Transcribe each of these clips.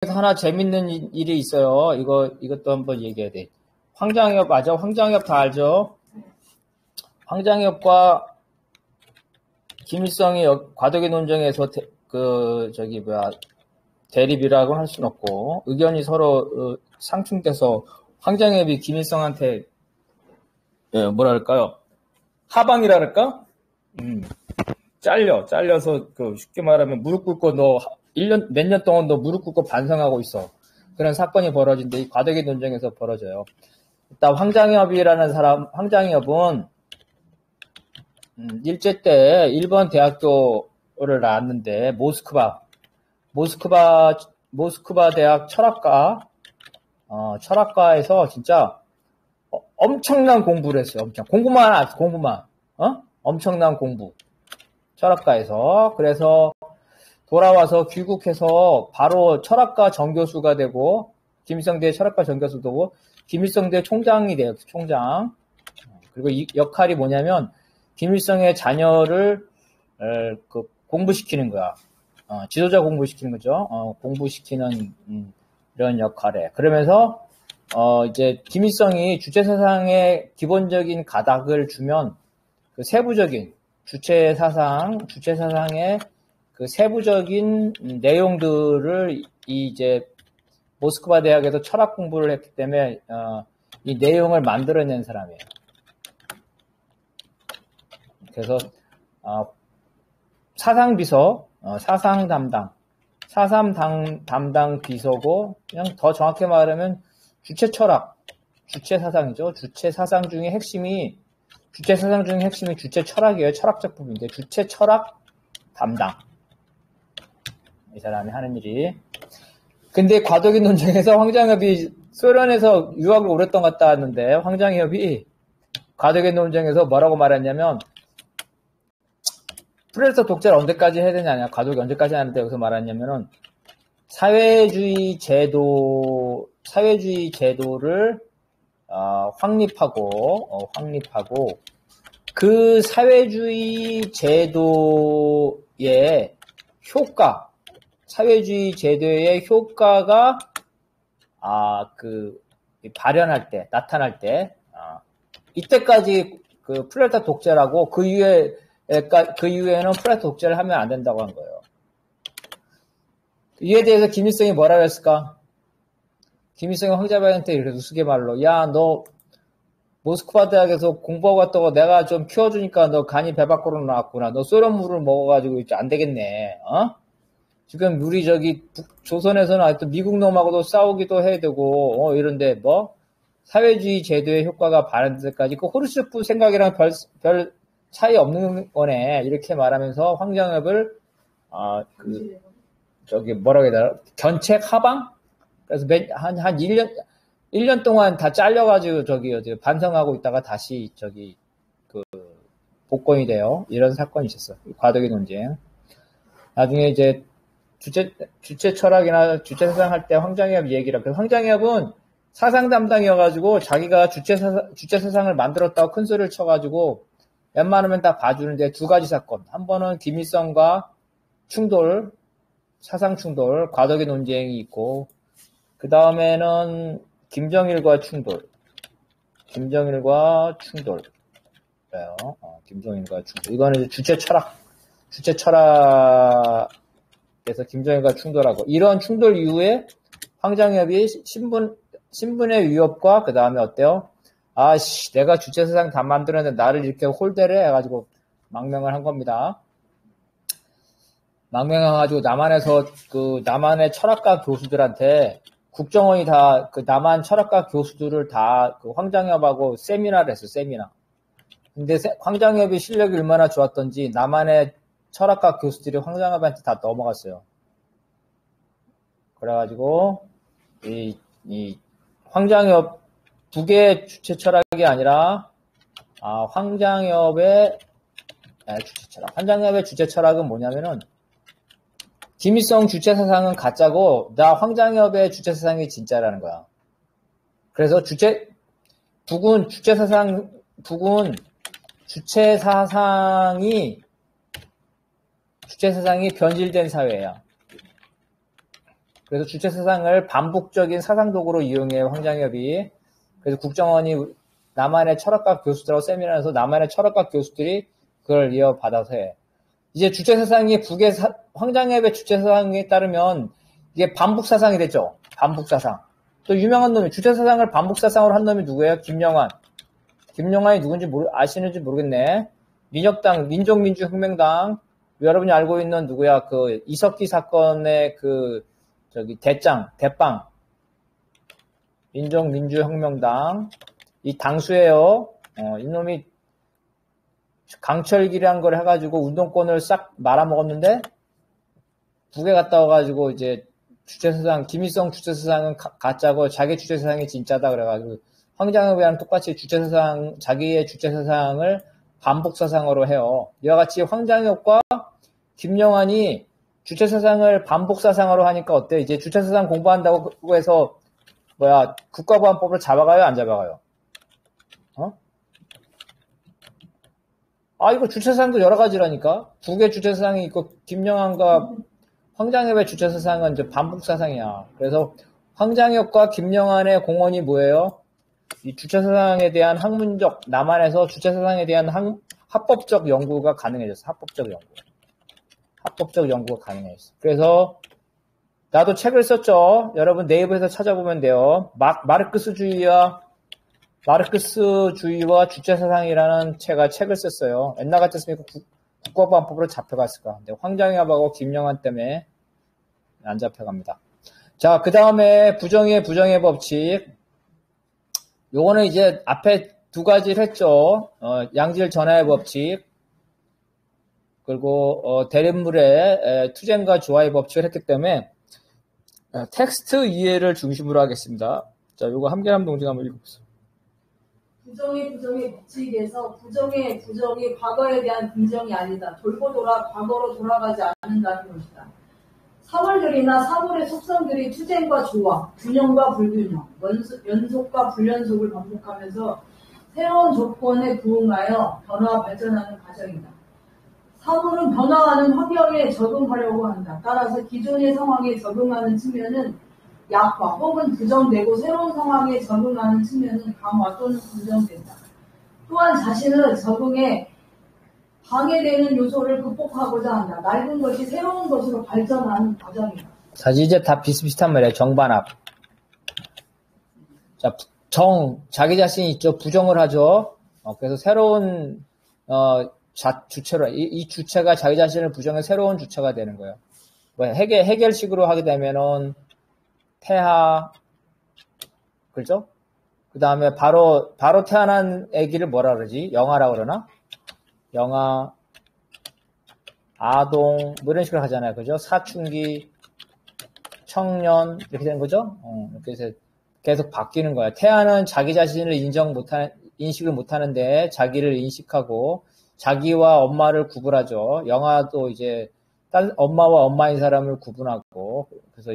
하나 재밌는 일이 있어요. 이것도 한번 얘기해야 돼. 황장엽 맞아? 황장엽 다 알죠? 황장엽과 김일성이 과도기 논쟁에서 대립이라고 할 수는 없고 의견이 서로 상충돼서 황장엽이 김일성한테 뭐랄까요? 하방이라 할까? 잘려서 쉽게 말하면 무릎 꿇고 너 몇 년 동안 너 무릎 꿇고 반성하고 있어. 그런 사건이 벌어진데 이 과도기 논쟁에서 벌어져요. 일단 황장엽이라는 사람, 황장엽은 일제 때 일본 대학교를 나왔는데 모스크바 대학 철학과에서 진짜 엄청난 공부를 했어요. 공부만 엄청난 공부. 철학과에서. 그래서 돌아와서 귀국해서 바로 철학과 정교수가 되고 김일성대 철학과 정교수도 되고 김일성대 총장이 돼요. 총장. 그리고 이 역할이 뭐냐면 김일성의 자녀를 공부시키는 거야. 지도자 공부시키는 거죠. 공부시키는 이런 역할에. 그러면서 이제 김일성이 주체 사상의 기본적인 가닥을 주면 그 세부적인 주체 사상의 그 세부적인 내용들을 이제 모스크바 대학에서 철학 공부를 했기 때문에 이 내용을 만들어낸 사람이에요. 그래서 사상비서, 사상 담당 비서고 그냥 더 정확히 말하면 주체 사상이죠. 주체 사상 중에 핵심이 주체 철학이에요. 철학적 부분인데 주체 철학 담당. 이 사람이 하는 일이. 근데 과도기 논쟁에서 황장엽이 소련에서 유학을 오랫동안 갔다 왔는데 황장엽이 과도기 논쟁에서 뭐라고 말했냐면 프레스 독재를 언제까지 해야 되냐, 과도기 언제까지 하는데 여기서 말했냐면은 사회주의 제도를 확립하고 그 사회주의 제도의 효과가 나타날 때 이때까지 그 프레타 독재라고 그 이후에는 프레타 독재를 하면 안 된다고 한 거예요. 이에 대해서 김일성이 뭐라고 했을까? 김일성이 황장엽한테 이렇게 우스개 말로 야, 너 모스크바 대학에서 공부하고 왔다고 내가 좀 키워주니까 너 간이 배 밖으로 나왔구나. 너 소련 물을 먹어가지고 이제 안 되겠네. 지금 우리 조선에서는 하여튼 미국 놈하고도 싸우기도 해야 되고 이런데 뭐 사회주의 제도의 효과가 발현될 때까지 그 호르츠프 생각이랑 별 차이 없는 거네. 이렇게 말하면서 황장엽을 뭐라고 해야 되나? 견책 하방? 그래서 한 1년 동안 다 잘려가지고 반성하고 있다가 다시 복권이 돼요. 이런 사건이 있었어. 과도기 논쟁. 나중에 이제 주체 철학이나 주체 사상 할 때 황장엽 얘기라. 그래서 황장엽은 사상 담당이어가지고 자기가 주체 사상을 만들었다고 큰 소리를 쳐가지고 웬만하면 다 봐주는데 두 가지 사건. 한 번은 김일성과 사상 충돌, 과도기 논쟁이 있고, 그 다음에는 김정일과 충돌. 김정일과 충돌. 이거는 주체 철학에서 김정일과 충돌하고, 이런 충돌 이후에 황장엽이 신분의 위협과 그 다음에 어때요? 내가 주체 사상 다 만들었는데 나를 이렇게 홀대를 해가지고 망명을 한 겁니다. 망명해가지고 남한의 철학과 교수들한테 국정원이 다 남한 철학과 교수들을 다 황장엽하고 세미나를 했어, 세미나. 근데 황장엽이 실력이 얼마나 좋았던지 남한의 철학과 교수들이 황장엽한테 다 넘어갔어요. 그래가지고 이 황장엽 북의 주체 철학이 아니라 황장엽의 주체 철학은 뭐냐면은 김일성 주체 사상은 가짜고 나 황장엽의 주체 사상이 진짜라는 거야. 그래서 북은 주체 사상이 변질된 사회야. 그래서 주체 사상을 반복적인 사상도구로 이용해요, 황장엽이. 그래서 국정원이 남한의 철학과 교수들하고 세미나에서 남한의 철학과 교수들이 그걸 이어받아서 해. 이제 주체 사상이 황장엽의 주체 사상에 따르면 이게 반복 사상이 됐죠. 반복 사상. 또 유명한 놈이 주체 사상을 반복 사상으로 한 놈이 누구예요? 김영환. 김영환이 누군지 아시는지 모르겠네. 민혁당, 민족민주혁명당. 여러분이 알고 있는 누구야? 그 이석기 사건의 대빵. 민족민주혁명당. 이 당수예요. 이놈이 강철기란 걸 해가지고 운동권을 싹 말아먹었는데 북에 갔다 와가지고 이제 주체사상, 김일성 주체사상은 가짜고 자기 주체사상이 진짜다 그래가지고 황장엽이랑 똑같이 자기의 주체사상을 반복사상으로 해요. 이와 같이 황장엽과 김영환이 주체사상을 반복사상으로 하니까 어때? 이제 주체사상 공부한다고 해서 국가보안법을 잡아가요? 안 잡아가요? 이거 주체사상도 여러 가지라니까? 북의 주체사상이 있고, 김영환과 황장엽의 주체사상은 이제 반복사상이야. 그래서 황장엽과 김영환의 공헌이 뭐예요? 이 주체사상에 대한 학문적, 남한에서 주체사상에 대한 합법적 연구가 가능해졌어. 합법적 연구가 가능해졌어. 그래서, 나도 책을 썼죠. 여러분 네이버에서 찾아보면 돼요. 마르크스주의와 주체사상이라는 책을 썼어요. 옛날 같았으면 국가보안법으로 잡혀갔을까. 근데 황장엽하고 김영환 때문에 안 잡혀갑니다. 자, 그 다음에 부정의 법칙. 요거는 이제 앞에 두 가지를 했죠. 양질 전하의 법칙. 그리고 대립물의 투쟁과 조화의 법칙을 했기 때문에 텍스트 이해를 중심으로 하겠습니다. 자, 요거 함계남 동지가 한번 읽어보세요. 부정의 법칙에서 부정이 과거에 대한 긍정이 아니다. 돌고 돌아 과거로 돌아가지 않는다는 것이다. 사물들이나 사물의 속성들이 투쟁과 조화, 균형과 불균형, 연속과 불연속을 반복하면서 새로운 조건에 부응하여 변화 발전하는 과정이다. 사물은 변화하는 환경에 적응하려고 한다. 따라서 기존의 상황에 적응하는 측면은 약화 혹은 부정되고 새로운 상황에 적응하는 측면은 강화 또는 긍정된다. 또한 자신의 적응에 방해되는 요소를 극복하고자 한다. 낡은 것이 새로운 것으로 발전하는 과정이다. 사실 이제 다 비슷비슷한 말이에요. 정반합. 자, 자기 자신이 있죠. 부정을 하죠. 그래서 새로운 주체로 이 주체가 자기 자신을 부정해 새로운 주체가 되는 거예요. 해결식으로 하게 되면은 폐하, 그렇죠? 그 다음에 바로 태어난 아기를 뭐라 그러지? 영아라고 그러나? 영아, 아동, 뭐 이런 식으로 하잖아요. 그죠? 사춘기, 청년, 이렇게 되는 거죠? 이렇게 해서 계속 바뀌는 거예요. 태아는 자기 자신을 인식을 못하는데 자기를 인식하고 자기와 엄마를 구분하죠. 영아도 이제 엄마와 엄마인 사람을 구분하고 그래서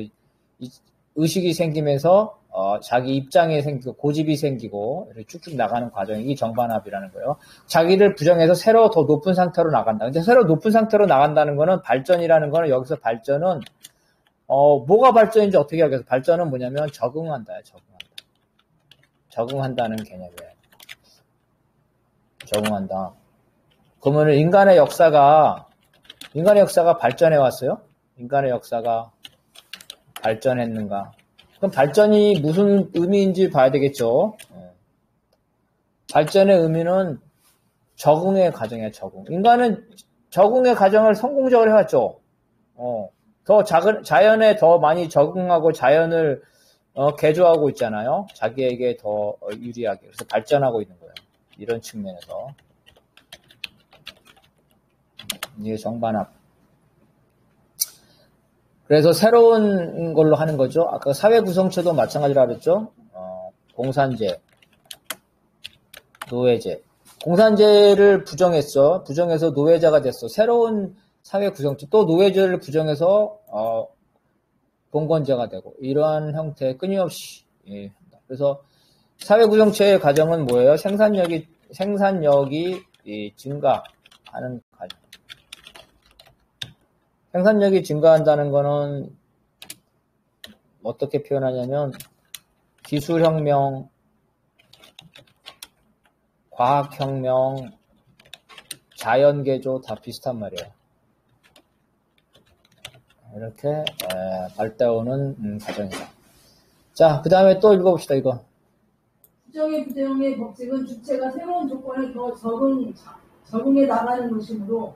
의식이 생기면서 자기 입장이 생기고 고집이 생기고 이렇게 쭉쭉 나가는 과정이 이 정반합이라는 거예요. 자기를 부정해서 새로 더 높은 상태로 나간다. 근데 새로 높은 상태로 나간다는 거는 발전이라는 거는 여기서 발전은 뭐가 발전인지 어떻게 하겠어? 발전은 뭐냐면 적응한다요. 적응한다는 개념이에요. 적응한다. 그러면 인간의 역사가 발전해 왔어요? 인간의 역사가 발전했는가? 그럼 발전이 무슨 의미인지 봐야 되겠죠. 발전의 의미는 적응의 과정이에요. 인간은 적응의 과정을 성공적으로 해왔죠. 더 자연에 더 많이 적응하고 자연을 개조하고 있잖아요. 자기에게 더 유리하게. 그래서 발전하고 있는 거예요. 이런 측면에서. 이게 정반합. 그래서 새로운 걸로 하는 거죠. 아까 사회 구성체도 마찬가지로 그랬죠. 공산제, 노예제. 공산제를 부정했어. 부정해서 노예제가 됐어. 새로운 사회 구성체. 또 노예제를 부정해서 봉건제가 되고 이러한 형태 끊임없이 한다. 그래서 사회 구성체의 과정은 뭐예요? 생산력이 증가하는 과정. 생산력이 증가한다는 거는 어떻게 표현하냐면 기술혁명, 과학혁명, 자연개조 다 비슷한 말이에요. 이렇게 발달오는 과정이다. 자, 그 다음에 또 읽어봅시다. 이거. 부정의 법칙은 주체가 새로운 조건에 더 적응해 나가는 것이므로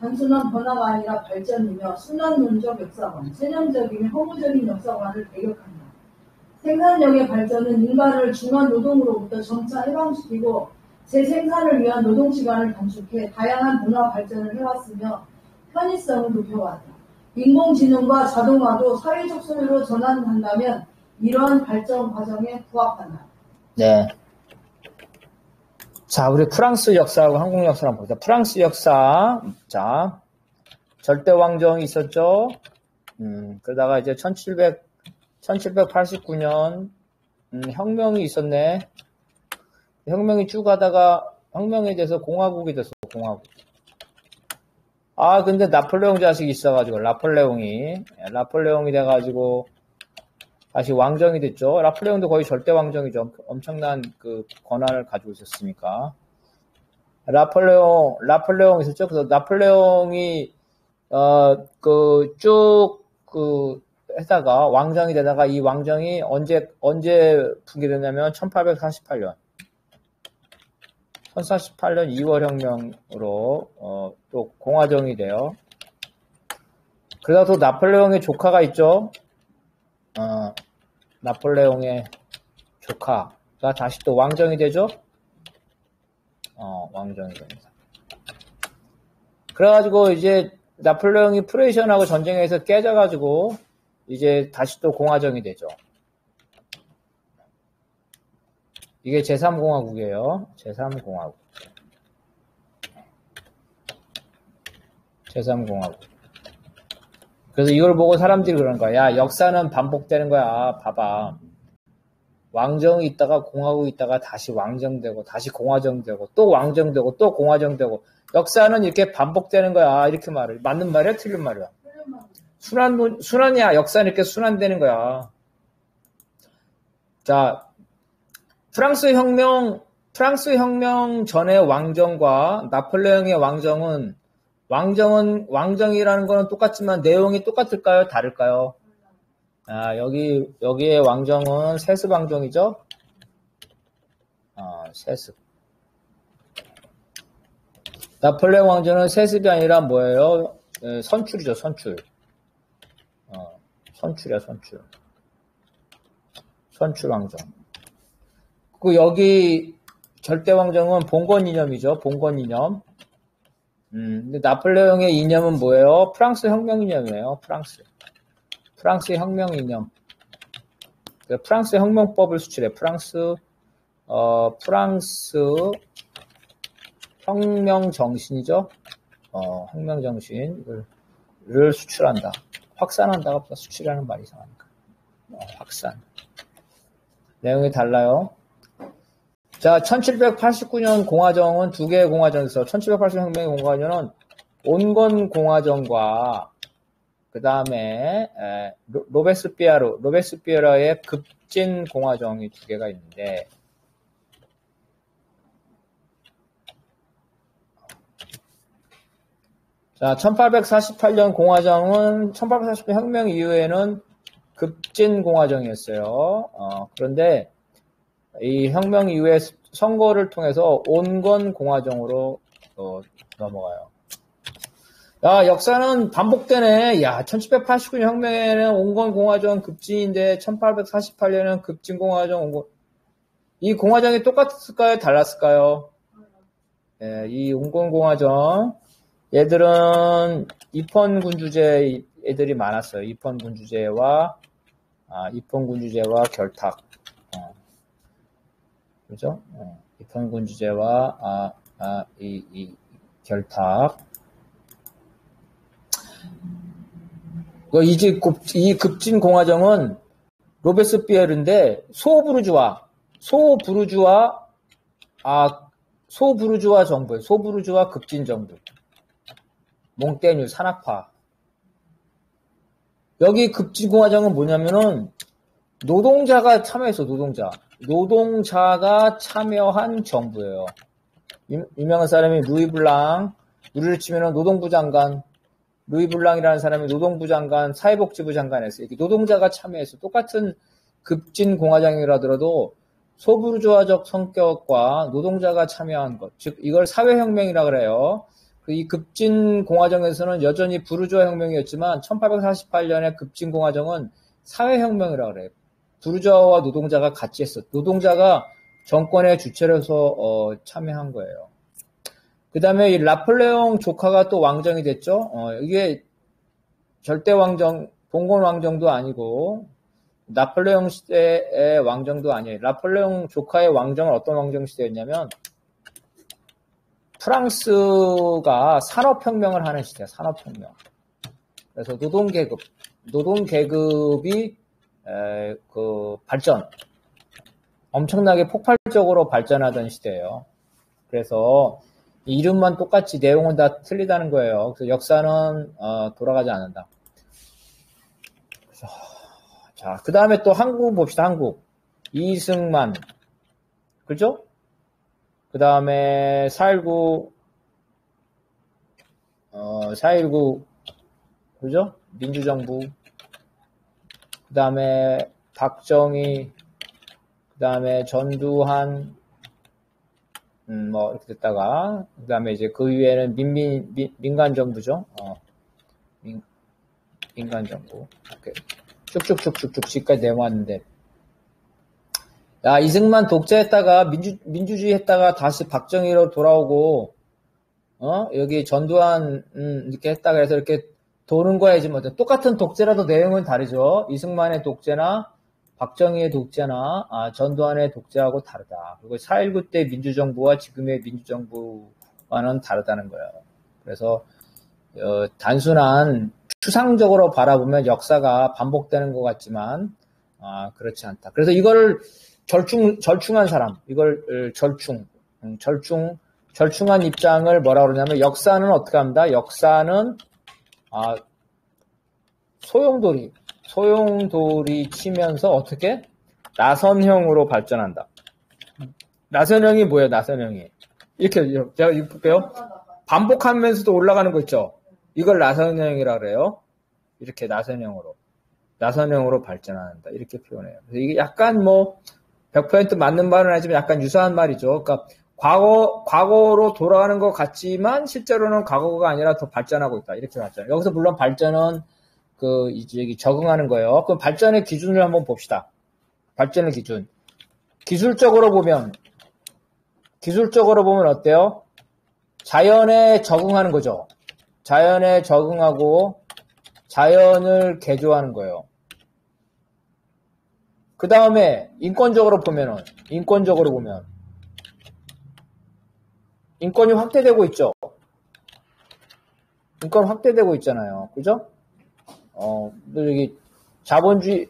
단순한 변화가 아니라 발전이며 순환론적 역사관, 체념적이며 허무적인 역사관을 배격한다. 생산력의 발전은 인간을 중한 노동으로부터 점차 해방시키고 재생산을 위한 노동시간을 단축해 다양한 문화 발전을 해왔으며 편의성을 높여왔다. 인공지능과 자동화도 사회적 소유로 전환한다면 이러한 발전 과정에 부합한다. 네. 자, 우리 프랑스 역사하고 한국 역사 한번 보자. 프랑스 역사. 자, 절대왕정이 있었죠. 그러다가 이제 1789년, 혁명이 있었네. 혁명이 쭉 하다가, 혁명에 대해서 공화국이 됐어, 공화국. 아, 근데 나폴레옹 자식이 있어가지고, 라폴레옹이 돼가지고, 다시 왕정이 됐죠. 나폴레옹도 거의 절대 왕정이죠. 엄청난 그 권한을 가지고 있었으니까. 나폴레옹 있었죠. 그래서 나폴레옹이, 해다가, 왕정이 되다가 이 왕정이 언제 붕괴됐냐면 1848년. 1048년 2월 혁명으로, 또 공화정이 돼요. 그러다 또 나폴레옹의 조카가 있죠. 나폴레옹의 조카가 다시 또 왕정이 되죠? 왕정이 됩니다. 그래가지고 이제 나폴레옹이 프레이션하고 전쟁에서 깨져가지고 이제 다시 또 공화정이 되죠. 이게 제3공화국이에요. 제3공화국. 제3공화국. 그래서 이걸 보고 사람들이 그러는 거야. 야, 역사는 반복되는 거야. 봐봐. 왕정이 있다가 공화국이 있다가 다시 왕정되고 다시 공화정되고 또 왕정되고 또 공화정되고 역사는 이렇게 반복되는 거야. 이렇게 말을. 맞는 말이야? 틀린 말이야? 순환이야. 역사는 이렇게 순환되는 거야. 자, 프랑스 혁명 전의 왕정과 나폴레옹의 왕정이라는 거는 똑같지만 내용이 똑같을까요? 다를까요? 아, 여기의 왕정은 세습 왕정이죠? 세습. 나폴레옹 왕정은 세습이 아니라 뭐예요? 선출이죠, 선출. 선출이야, 선출. 선출 왕정. 그 여기 절대 왕정은 봉건 이념이죠. 봉건 이념. 근데 나폴레옹의 이념은 뭐예요? 프랑스 혁명 이념이에요. 프랑스 혁명 이념. 프랑스 혁명법을 수출해. 프랑스 혁명 정신이죠. 혁명 정신을 수출한다. 확산한다가 보다 수출하는 말이 이상하니까. 확산. 내용이 달라요. 자, 1789년 공화정은 두 개의 공화정에서 1789년 혁명의 공화정은 온건 공화정과 그 다음에 로베스피에러의 급진 공화정이 두 개가 있는데 자, 1848년 공화정은 1848년 혁명 이후에는 급진 공화정이었어요. 그런데 이 혁명 이후에 선거를 통해서 온건 공화정으로 넘어가요. 야, 역사는 반복되네. 야, 1789년 혁명에는 온건 공화정 급진인데 1848년은 급진 공화정 온건. 이 공화정이 똑같았을까요? 달랐을까요? 예, 이 온건 공화정 얘들은 입헌군주제 애들이 많았어요. 입헌군주제와 결탁. 그죠? 입헌군주제와 결탁. 이 급진 공화정은 로베스피에르인데 소부르주아 정부예요. 소부르주아 급진 정부. 몽테뉴 산악파. 여기 급진공화정은 뭐냐면은 노동자가 참여했어, 노동자가 참여한 정부예요. 유명한 사람이 루이 블랑, 우리를 치면은 노동부 장관, 루이 블랑이라는 사람이 노동부 장관, 사회복지부 장관했어요. 이렇게 노동자가 참여했어. 똑같은 급진공화정이라 하더라도 소부르주아적 성격과 노동자가 참여한 것, 즉 이걸 사회혁명이라 그래요. 이 급진공화정에서는 여전히 부르주아 혁명이었지만 1848년에 급진공화정은 사회혁명이라 그래요. 부르주아와 노동자가 같이 했어. 노동자가 정권의 주체로서 참여한 거예요. 그 다음에 이 나폴레옹 조카가 또 왕정이 됐죠. 이게 절대 왕정, 봉건 왕정도 아니고 나폴레옹 시대의 왕정도 아니에요. 나폴레옹 조카의 왕정은 어떤 왕정 시대였냐면 프랑스가 산업혁명을 하는 시대야. 산업혁명. 그래서 노동계급이 그 발전, 엄청나게 폭발적으로 발전하던 시대예요. 그래서 이름만 똑같이 내용은 다 틀리다는 거예요. 그래서 역사는 돌아가지 않는다. 자, 그 다음에 또 한국 봅시다. 한국. 이승만. 그죠? 그 다음에 4.19, 4.19, 그죠? 민주정부. 그 다음에 박정희, 그 다음에 전두환, 뭐, 이렇게 됐다가, 그 다음에 이제 그 위에는 민간정부죠. 민간정부. 이렇게 쭉쭉쭉쭉쭉 지금까지 내모았는데. 야, 이승만 독재했다가, 민주주의 했다가 다시 박정희로 돌아오고, 여기 전두환, 이렇게 했다가 해서 이렇게 도는 거야지 뭐. 똑같은 독재라도 내용은 다르죠. 이승만의 독재나, 박정희의 독재나 전두환의 독재하고 다르다. 그리고 4.19 때 민주정부와 지금의 민주정부와는 다르다는 거예요. 그래서 단순한 추상적으로 바라보면 역사가 반복되는 것 같지만 그렇지 않다. 그래서 이걸 절충한 사람, 이걸 절충한 입장을 뭐라 그러냐면 역사는 어떻게 합니다? 역사는 소용돌이 치면서 어떻게? 나선형으로 발전한다. 나선형이 뭐예요? 나선형이. 이렇게 제가 이거 볼게요. 반복하면서도 올라가는 거 있죠? 이걸 나선형이라 그래요. 이렇게 나선형으로 발전한다. 이렇게 표현해요. 그래서 이게 약간 뭐 100% 맞는 말은 아니지만 약간 유사한 말이죠. 그러니까 과거로 돌아가는 것 같지만 실제로는 과거가 아니라 더 발전하고 있다. 이렇게 발전. 여기서 물론 발전은 이제 적응하는 거예요. 그럼 발전의 기준을 한번 봅시다. 발전의 기준. 기술적으로 보면 어때요? 자연에 적응하는 거죠. 자연에 적응하고 자연을 개조하는 거예요. 그 다음에 인권적으로 보면 인권이 확대되고 있죠. 인권 확대되고 있잖아요. 그죠? 여기 자본주의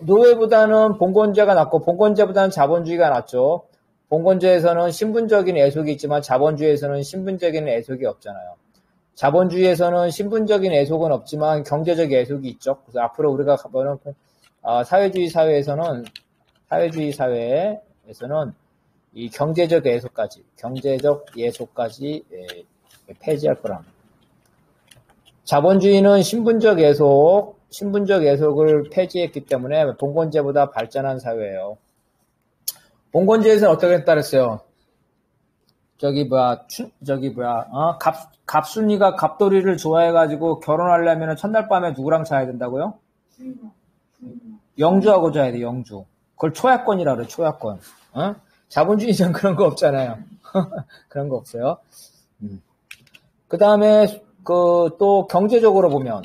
노예보다는 봉건제가 낫고 봉건제보다는 자본주의가 낫죠. 봉건제에서는 신분적인 애속이 있지만 자본주의에서는 신분적인 애속이 없잖아요. 자본주의에서는 신분적인 애속은 없지만 경제적 애속이 있죠. 그래서 앞으로 우리가 보는 사회주의 사회에서는 이 경제적 애속까지 폐지할 거랍니다. 자본주의는 신분적 애속을 폐지했기 때문에 봉건제보다 발전한 사회예요. 봉건제에서는 어떻게 했다 그랬어요? 갑순이가 갑돌이를 좋아해가지고 결혼하려면 첫날 밤에 누구랑 자야 된다고요? 영주하고 자야 돼, 영주. 그걸 초약권이라 그래, 초약권. 자본주의는 그런 거 없잖아요. 그런 거 없어요. 그 다음에, 또 경제적으로 보면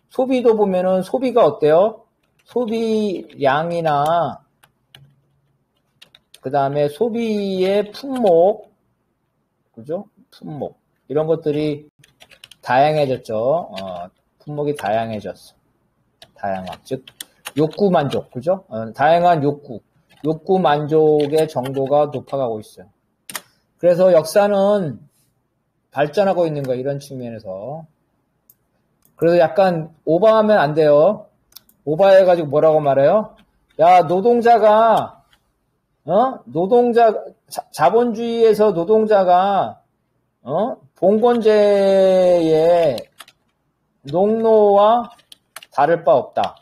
소비도 보면은 소비가 어때요? 소비량이나, 그 다음에 소비의 품목, 그죠? 품목. 이런 것들이 다양해졌죠. 품목이 다양해졌어. 즉, 욕구 만족, 그죠? 다양한 욕구 만족의 정도가 높아가고 있어요. 그래서 역사는 발전하고 있는 거예요. 이런 측면에서. 그래서 약간 오버하면 안 돼요. 오버해가지고 뭐라고 말해요? 야, 노동자가, 자본주의에서 노동자가, 봉건제의 농노와 다를 바 없다.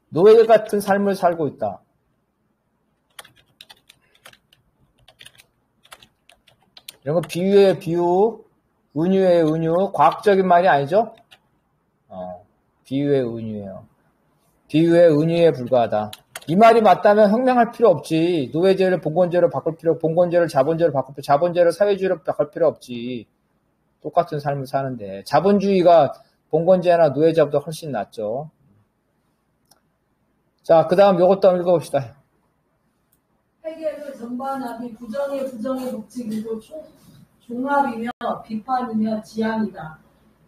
노예 같은 삶을 살고 있다. 이런 거 비유예요, 비유. 은유예요, 은유. 과학적인 말이 아니죠? 비유의 은유예요. 비유의 은유에 불과하다. 이 말이 맞다면 혁명할 필요 없지. 노예제를 봉건제로 바꿀 필요, 봉건제를 자본제로 바꿀 필요, 자본제를 사회주의로 바꿀 필요 없지. 똑같은 삶을 사는데. 자본주의가 봉건제나 노예제보다 훨씬 낫죠. 자, 그 다음 요것도 한번 읽어봅시다. 해결의 전반합이 부정의 법칙이고 종합이며 비판이며 지향이다.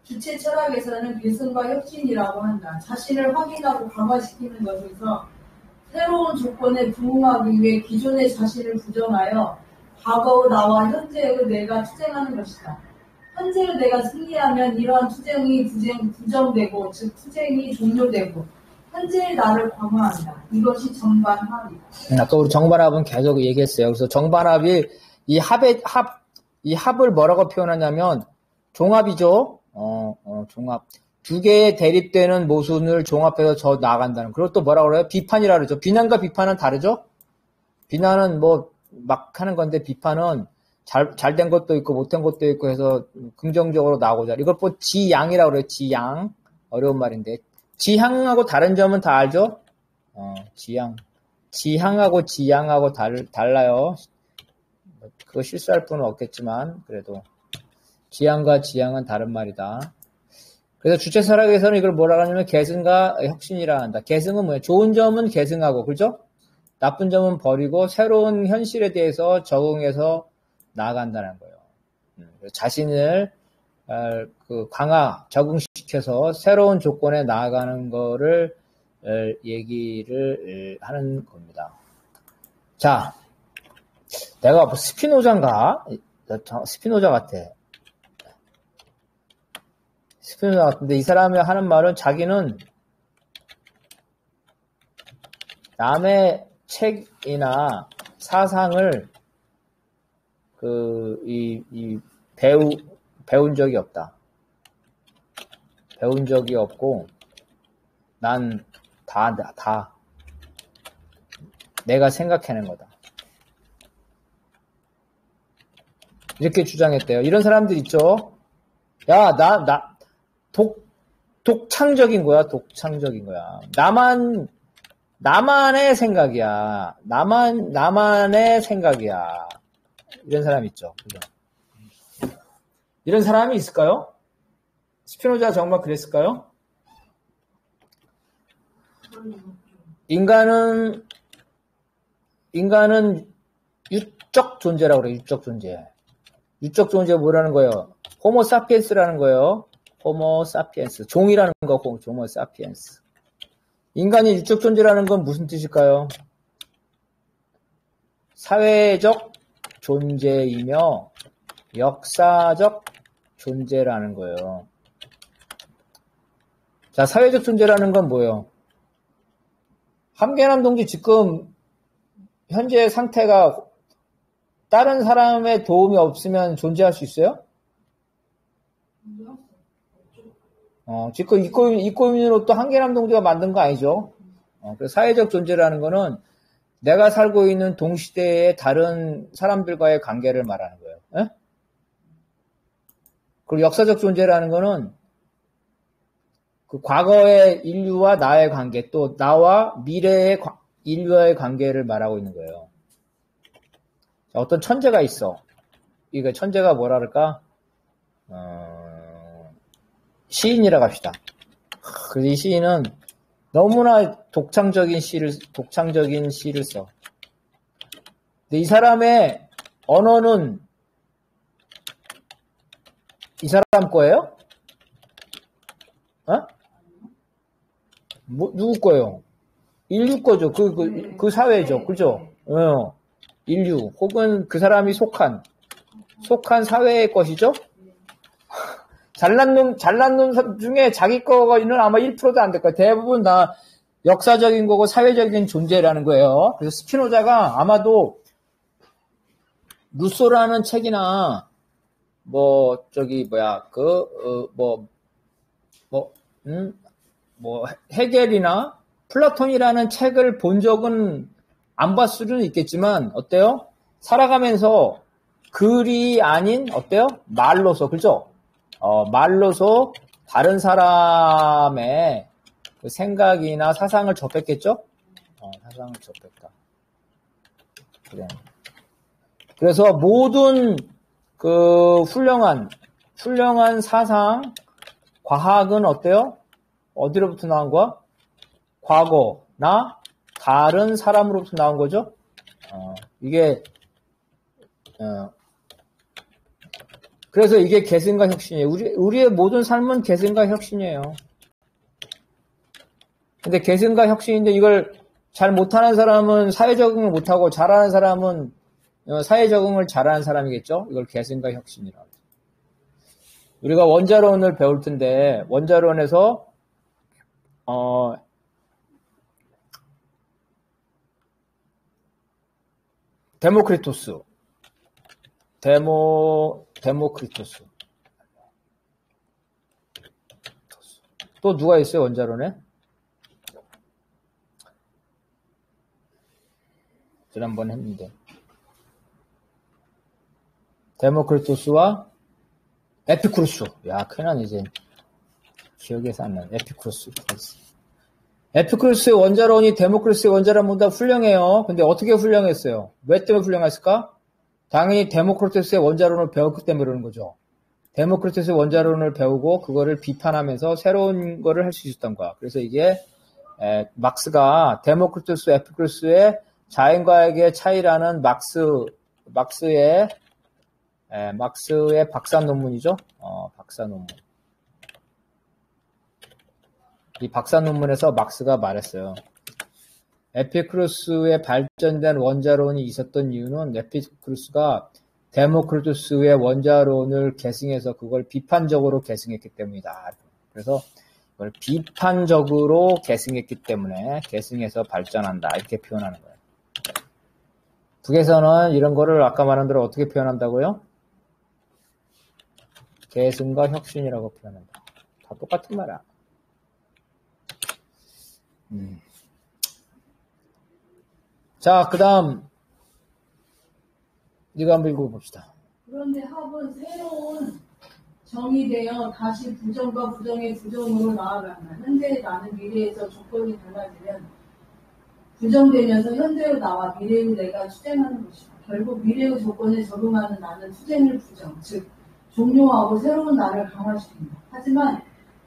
주체 철학에서는 계승과 혁신이라고 한다. 자신을 확인하고 강화시키는 것에서 새로운 조건에 부응하기 위해 기존의 자신을 부정하여 과거의 나와 현재의 내가 투쟁하는 것이다. 현재의 내가 승리하면 이러한 투쟁이 부정되고 즉 투쟁이 종료되고 현재의 나를 강화한다. 이것이 정반합이다. 아까 우리 정반합은 계속 얘기했어요. 그래서 정반합이 이 합을 뭐라고 표현하냐면 종합이죠. 종합. 두 개의 대립되는 모순을 종합해서 저 나아간다는. 그리고 또 뭐라고 그래요? 비판이라 그러죠. 비난과 비판은 다르죠? 비난은 뭐 막 하는 건데 비판은 잘된 것도 있고 못된 것도 있고 해서 긍정적으로 나오고자. 이걸 뭐 지양이라고 그래요. 지양. 어려운 말인데. 지향하고 다른 점은 다 알죠? 지향. 지향하고 지양하고 달라요. 그거 실수할 분은 없겠지만 그래도 지향과 지향은 다른 말이다. 그래서 주체 철학에서는 이걸 뭐라 하냐면 계승과 혁신이라 한다. 계승은 뭐예요? 좋은 점은 계승하고, 그죠? 나쁜 점은 버리고 새로운 현실에 대해서 적응해서 나아간다는 거예요. 자신을 적응시켜서 새로운 조건에 나아가는 거를 얘기를 하는 겁니다. 자, 내가 뭐 스피노자인가? 스피노자 같아. 스피노자 같은데 이 사람이 하는 말은 자기는 남의 책이나 사상을 배운 적이 없다. 배운 적이 없고 난 다 내가 생각해낸 거다. 이렇게 주장했대요. 이런 사람들 있죠. 야, 독창적인 거야. 독창적인 거야. 나만의 생각이야. 나만의 생각이야. 이런 사람 있죠. 그죠? 이런 사람이 있을까요? 스피노자 정말 그랬을까요? 인간은 유적 존재라고 그래요. 유적 존재. 유적 존재가 뭐라는 거예요? 호모 사피엔스라는 거예요. 호모 사피엔스. 종이라는 거, 호모 사피엔스. 인간이 유적 존재라는 건 무슨 뜻일까요? 사회적 존재이며 역사적 존재라는 거예요. 자, 사회적 존재라는 건 뭐예요? 함계남 동지 지금 현재 상태가 다른 사람의 도움이 없으면 존재할 수 있어요? 지금 이꼬민으로 또 함계남 동지가 만든 거 아니죠? 그래서 사회적 존재라는 거는 내가 살고 있는 동시대의 다른 사람들과의 관계를 말하는 거예요. 에? 그리고 역사적 존재라는 거는 그 과거의 인류와 나의 관계, 또 나와 미래의 인류와의 관계를 말하고 있는 거예요. 자, 어떤 천재가 있어. 이거 천재가 뭐라 그럴까? 시인이라고 합시다. 그래서 이 시인은 너무나 독창적인 시를 써. 근데 이 사람의 언어는 이 사람 거예요? 누구 거예요? 인류 거죠. 그 사회죠. 그죠? 인류. 혹은 그 사람이 속한. 속한 사회의 것이죠. 잘난 놈 중에 자기 거는 아마 1%도 안 될 거예요. 대부분 다 역사적인 거고 사회적인 존재라는 거예요. 그래서 스피노자가 아마도 루소라는 책이나 헤겔이나 플라톤이라는 책을 본 적은 안 봤을 수는 있겠지만 어때요? 살아가면서 글이 아닌 어때요? 말로서 그죠? 말로서 다른 사람의 그 생각이나 사상을 접했겠죠? 사상을 접했다. 그래. 그래서 모든 그 훌륭한 사상, 과학은 어때요? 어디로부터 나온 거야? 과거나 다른 사람으로부터 나온 거죠? 그래서 이게 계승과 혁신이에요. 우리의 모든 삶은 계승과 혁신이에요. 근데 계승과 혁신인데 이걸 잘 못하는 사람은 사회 적응을 못하고 잘하는 사람은 사회 적응을 잘하는 사람이겠죠? 이걸 계승과 혁신이라고. 우리가 원자론을 배울 텐데 원자론에서 데모크리토스 또 누가 있어요 원자론에? 지난번 했는데 데모크리토스와 에피쿠루스. 야 큰일 나네 이제 기억에서 안 나네. 에피쿠루스의 원자론이 데모크리토스의 원자론보다 훌륭해요. 근데 어떻게 훌륭했어요? 왜 때문에 훌륭했을까? 당연히 데모크리토스의 원자론을 배웠기 때문에 그러는 거죠. 데모크리토스의 원자론을 배우고 그거를 비판하면서 새로운 거를 할 수 있었던 거야. 그래서 이게 막스가 데모크리토스, 에피쿠루스의 자연과학의 차이라는 막스의 박사 논문이죠. 박사 논문. 이 박사 논문에서 막스가 말했어요. 에피쿠루스의 발전된 원자론이 있었던 이유는 에피쿠루스가 데모크리토스의 원자론을 계승해서 그걸 비판적으로 계승했기 때문이다. 그래서 그걸 비판적으로 계승했기 때문에 계승해서 발전한다. 이렇게 표현하는 거예요. 북에서는 이런 거를 아까 말한 대로 어떻게 표현한다고요? 계승과 혁신이라고 표현한다. 다 똑같은 말이야. 자, 그 다음 이거 한번 읽어봅시다. 그런데 합은 새로운 정의되어 다시 부정과 부정의 부정으로 나아간다. 현재의 나는 미래에서 조건이 달라지면 부정되면서 현재의 나와 미래의 내가 투쟁하는 것이다. 결국 미래의 조건에 적응하는 나는 투쟁을 부정, 즉 종료하고 새로운 나를 강화시킨다. 하지만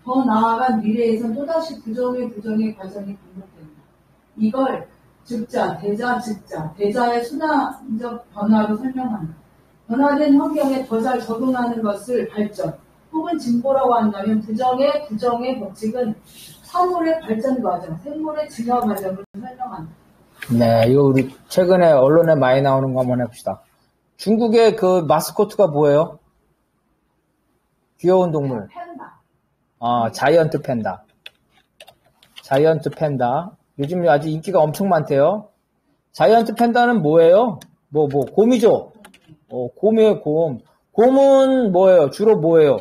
더 나아간 미래에선 또다시 부정의 과정이 반복된다. 이걸 즉자, 대자, 즉자, 대자의 순환적 변화로 설명한다. 변화된 환경에 더 잘 적응하는 것을 발전 혹은 진보라고 한다면 부정의 법칙은 사물의 발전 과정, 생물의 진화 과정을 설명한다. 네, 이거 우리 최근에 언론에 많이 나오는 거 한번 해봅시다. 중국의 그 마스코트가 뭐예요? 귀여운 동물. 팬다. 자이언트 팬다. 자이언트 팬다. 요즘 아주 인기가 엄청 많대요. 자이언트 팬다는 뭐예요? 곰이죠? 곰이에요, 곰. 곰은 뭐예요? 주로 뭐예요?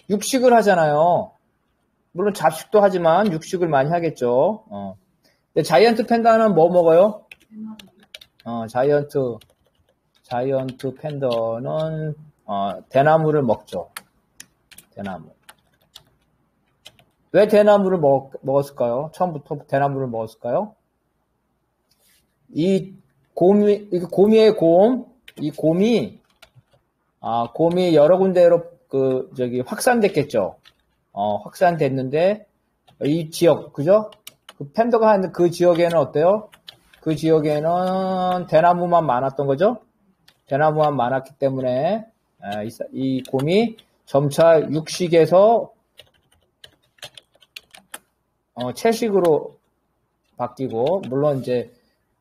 육식을 하잖아요. 물론 잡식도 하지만 육식을 많이 하겠죠. 근데 자이언트 팬다는 뭐 먹어요? 자이언트 팬더는 대나무를 먹죠. 대나무. 왜 대나무를 먹었을까요? 처음부터 대나무를 먹었을까요? 이 곰이의 곰, 이 곰이 여러 군데로 확산됐겠죠. 확산됐는데, 이 지역, 그죠? 그 팬더가 하는 그 지역에는 어때요? 그 지역에는 대나무만 많았던 거죠? 대나무만 많았기 때문에, 이 곰이 점차 육식에서 채식으로 바뀌고, 물론 이제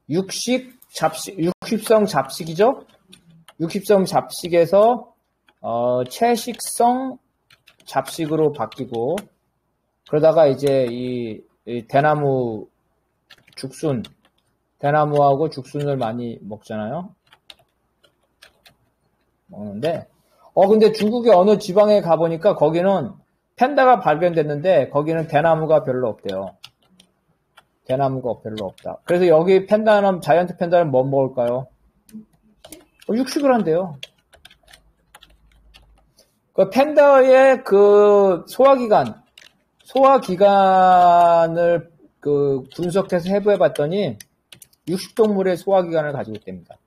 육식성 잡식이죠? 육식성 잡식에서 채식성 잡식으로 바뀌고, 그러다가 이제 이 대나무 죽순, 대나무하고 죽순을 많이 먹잖아요. 먹는데, 근데 중국의 어느 지방에 가보니까 거기는 팬다가 발견됐는데 거기는 대나무가 별로 없대요. 대나무가 별로 없다. 그래서 여기 팬다는, 자이언트 팬다는 뭐 먹을까요? 육식을 한대요. 그 팬다의 그 소화기관을 그 분석해서 해부해 봤더니 육식동물의 소화기관을 가지고 있답니다.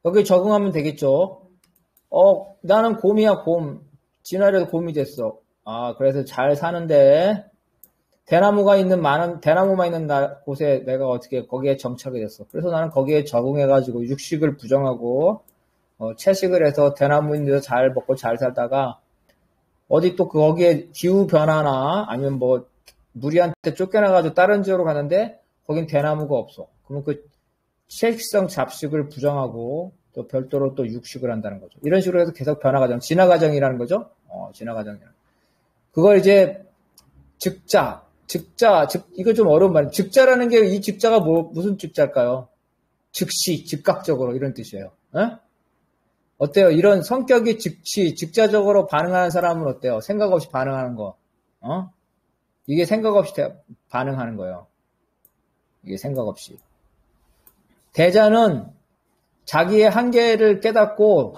여기 적응하면 되겠죠. 나는 곰이야, 곰. 진화래도 곰이 됐어. 그래서 잘 사는데, 대나무만 있는 곳에 내가 어떻게 거기에 정착이 됐어. 그래서 나는 거기에 적응해가지고 육식을 부정하고, 채식을 해서 대나무 있는 데서 잘 먹고 잘 살다가, 어디 또 거기에 기후 변화나 아니면 뭐, 무리한테 쫓겨나가지고 다른 지역으로 가는데, 거긴 대나무가 없어. 그러면 그 채식성 잡식을 부정하고, 또 별도로 또 육식을 한다는 거죠. 이런 식으로 해서 계속 변화과정, 진화과정이라는 거죠. 진화과정이라는. 그걸 이제 이거 좀 어려운 말이에요. 즉자라는 게, 이 즉자가 무슨 즉자일까요? 즉시, 즉각적으로 이런 뜻이에요. 어때요? 이런 성격이 즉자적으로 반응하는 사람은 어때요? 생각 없이 반응하는 거. 이게 생각 없이 반응하는 거예요. 이게 생각 없이. 대자는 자기의 한계를 깨닫고,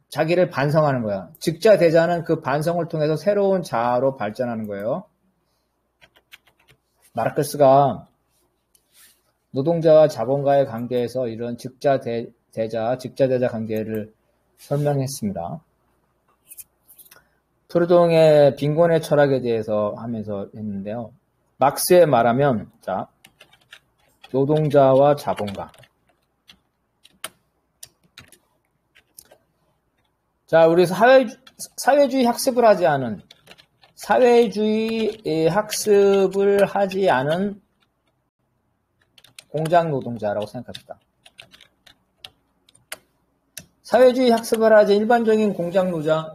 자기를 반성하는 거야. 즉자 대자는 그 반성을 통해서 새로운 자아로 발전하는 거예요. 마르크스가 노동자와 자본가의 관계에서 이런 즉자 대자 관계를 설명했습니다. 프루동의 빈곤의 철학에 대해서 하면서 했는데요. 막스에 말하면, 노동자와 자본가. 우리 사회주의 학습을 하지 않은 공장 노동자라고 생각합니다. 사회주의 학습을 하지 일반적인 공장 노동자,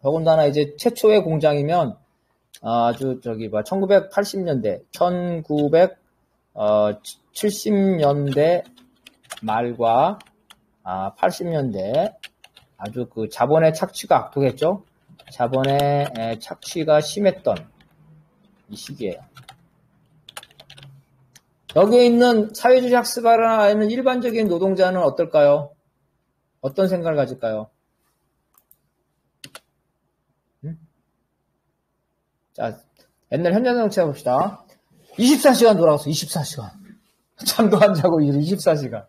더군다나 이제 최초의 공장이면 아주 1980년대, 1970년대 말과 80년대 아주 그 자본의 착취가 악독했죠. 자본의 착취가 심했던 이 시기예요. 여기에 있는 사회주의 학습을 하는 일반적인 노동자는 어떨까요? 어떤 생각을 가질까요? 옛날 현대자동차 봅시다. 24시간 돌아가서 24시간. 잠도 안 자고 24시간.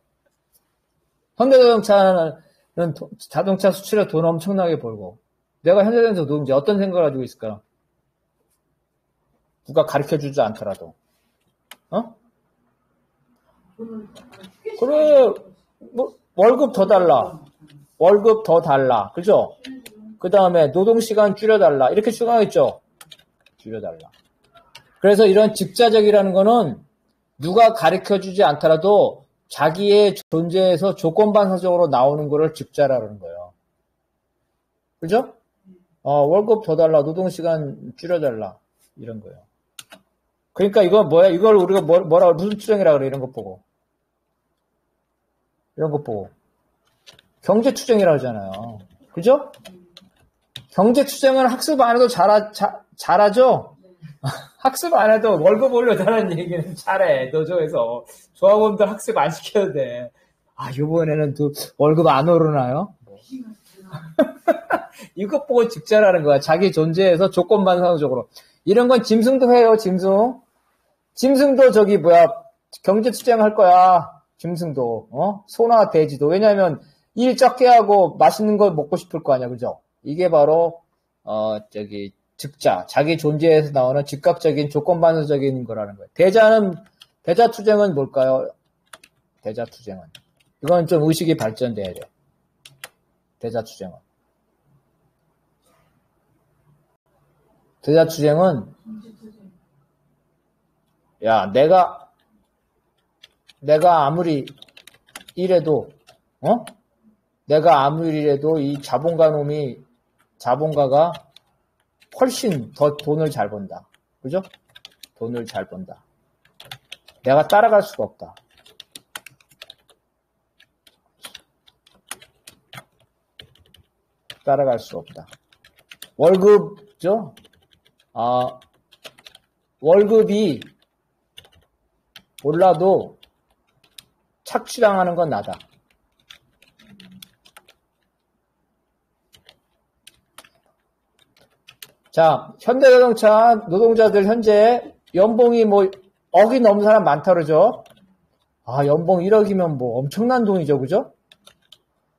현대자동차는 자동차 수출에 돈 엄청나게 벌고, 내가 현대자동차 노동자 어떤 생각을 가지고 있을까요? 누가 가르쳐주지 않더라도. 그래, 월급 더 달라. 그죠? 그 다음에 노동시간 줄여달라. 이렇게 주장했죠? 줄여달라. 그래서 이런 직자적이라는 거는 누가 가르쳐주지 않더라도 자기의 존재에서 조건반사적으로 나오는 거를 직자라는 거예요. 그죠? 월급 더 달라. 노동시간 줄여달라. 이런 거예요. 그러니까 이건 뭐야? 이걸 우리가 무슨 추정이라 그래? 이런 것 보고. 경제추정이라고 하잖아요. 그죠? 경제추정은 학습 안 해도 잘하죠? 학습 안 해도 월급 올려달라는 얘기는 잘해. 노조에서. 조합원들 학습 안 시켜도 돼. 이번에는 또 월급 안 오르나요? 이것 보고 직자라는 거야. 자기 존재에서 조건반사적으로. 이런 건 짐승도 해요, 짐승. 짐승도 경제추정 할 거야. 짐승도. 소나 돼지도. 왜냐면 일 적게 하고 맛있는 거 먹고 싶을 거 아니야. 그죠? 이게 바로, 즉자. 자기 존재에서 나오는 즉각적인 조건반사적인 거라는 거예요. 대자투쟁은 뭘까요? 대자투쟁은. 이건 좀 의식이 발전돼야 돼. 대자투쟁은 야, 내가 아무리 이래도, 내가 아무리 이래도 이 자본가가 훨씬 더 돈을 잘 번다. 그죠? 돈을 잘 번다. 내가 따라갈 수가 없다. 따라갈 수 없다. 월급죠? 월급이 올라도 착취당하는 건 나다. 자, 현대자동차 노동자들 현재 연봉이 뭐 억이 넘는 사람 많다 그러죠? 연봉 1억이면 뭐 엄청난 돈이죠, 그죠?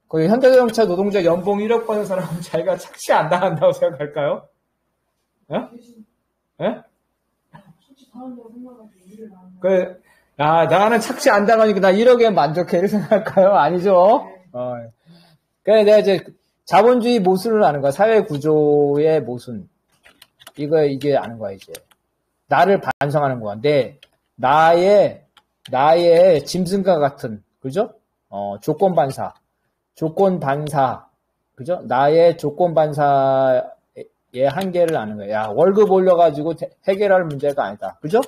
그 현대자동차 노동자 연봉 1억 버는 사람은 자기가 착취 안 당한다고 생각할까요? 예? 나는 착취 안 당하니까 나 1억에 만족해 이렇게 생각할까요? 아니죠? 그래 내가 이제 자본주의 모순을 아는 거야. 사회 구조의 모순. 이게 아는 거야, 이제. 나를 반성하는 거야. 나의 짐승과 같은, 그죠? 조건반사, 그죠? 나의 조건반사의 한계를 아는 거야. 야, 월급 올려가지고 해결할 문제가 아니다. 그죠?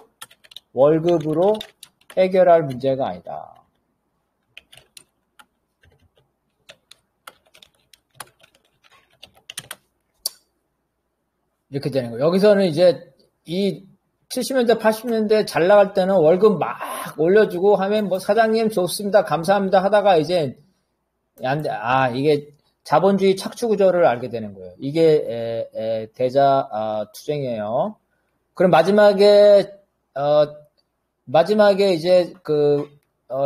월급으로 해결할 문제가 아니다. 이렇게 되는 거예요. 여기서는 이제 이 70년대, 80년대 잘 나갈 때는 월급 막 올려주고 하면 뭐 사장님 좋습니다, 감사합니다 하다가 이제 이게 자본주의 착취 구조를 알게 되는 거예요. 이게 대자 투쟁이에요. 그럼 마지막에 이제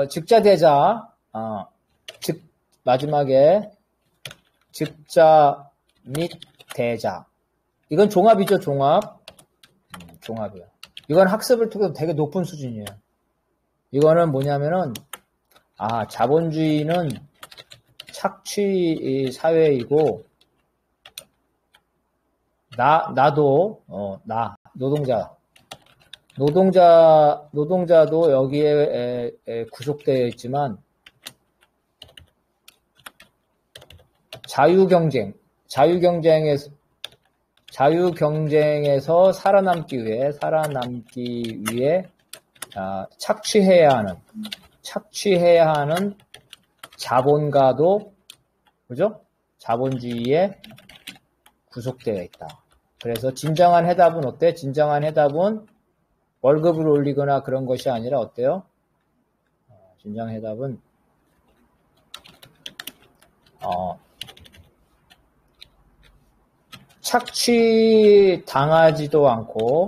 직자 대자 마지막에 직자 및 대자. 이건 종합이죠, 종합이요. 이건 학습을 통해서 되게 높은 수준이에요. 이거는 뭐냐면은, 자본주의는 착취 사회이고, 나도, 노동자도 여기에 구속되어 있지만, 자유경쟁에서 살아남기 위해 착취해야 하는 자본가도, 그죠? 자본주의에 구속되어 있다. 그래서 진정한 해답은 어때? 진정한 해답은 월급을 올리거나 그런 것이 아니라 어때요? 진정한 해답은 착취 당하지도 않고,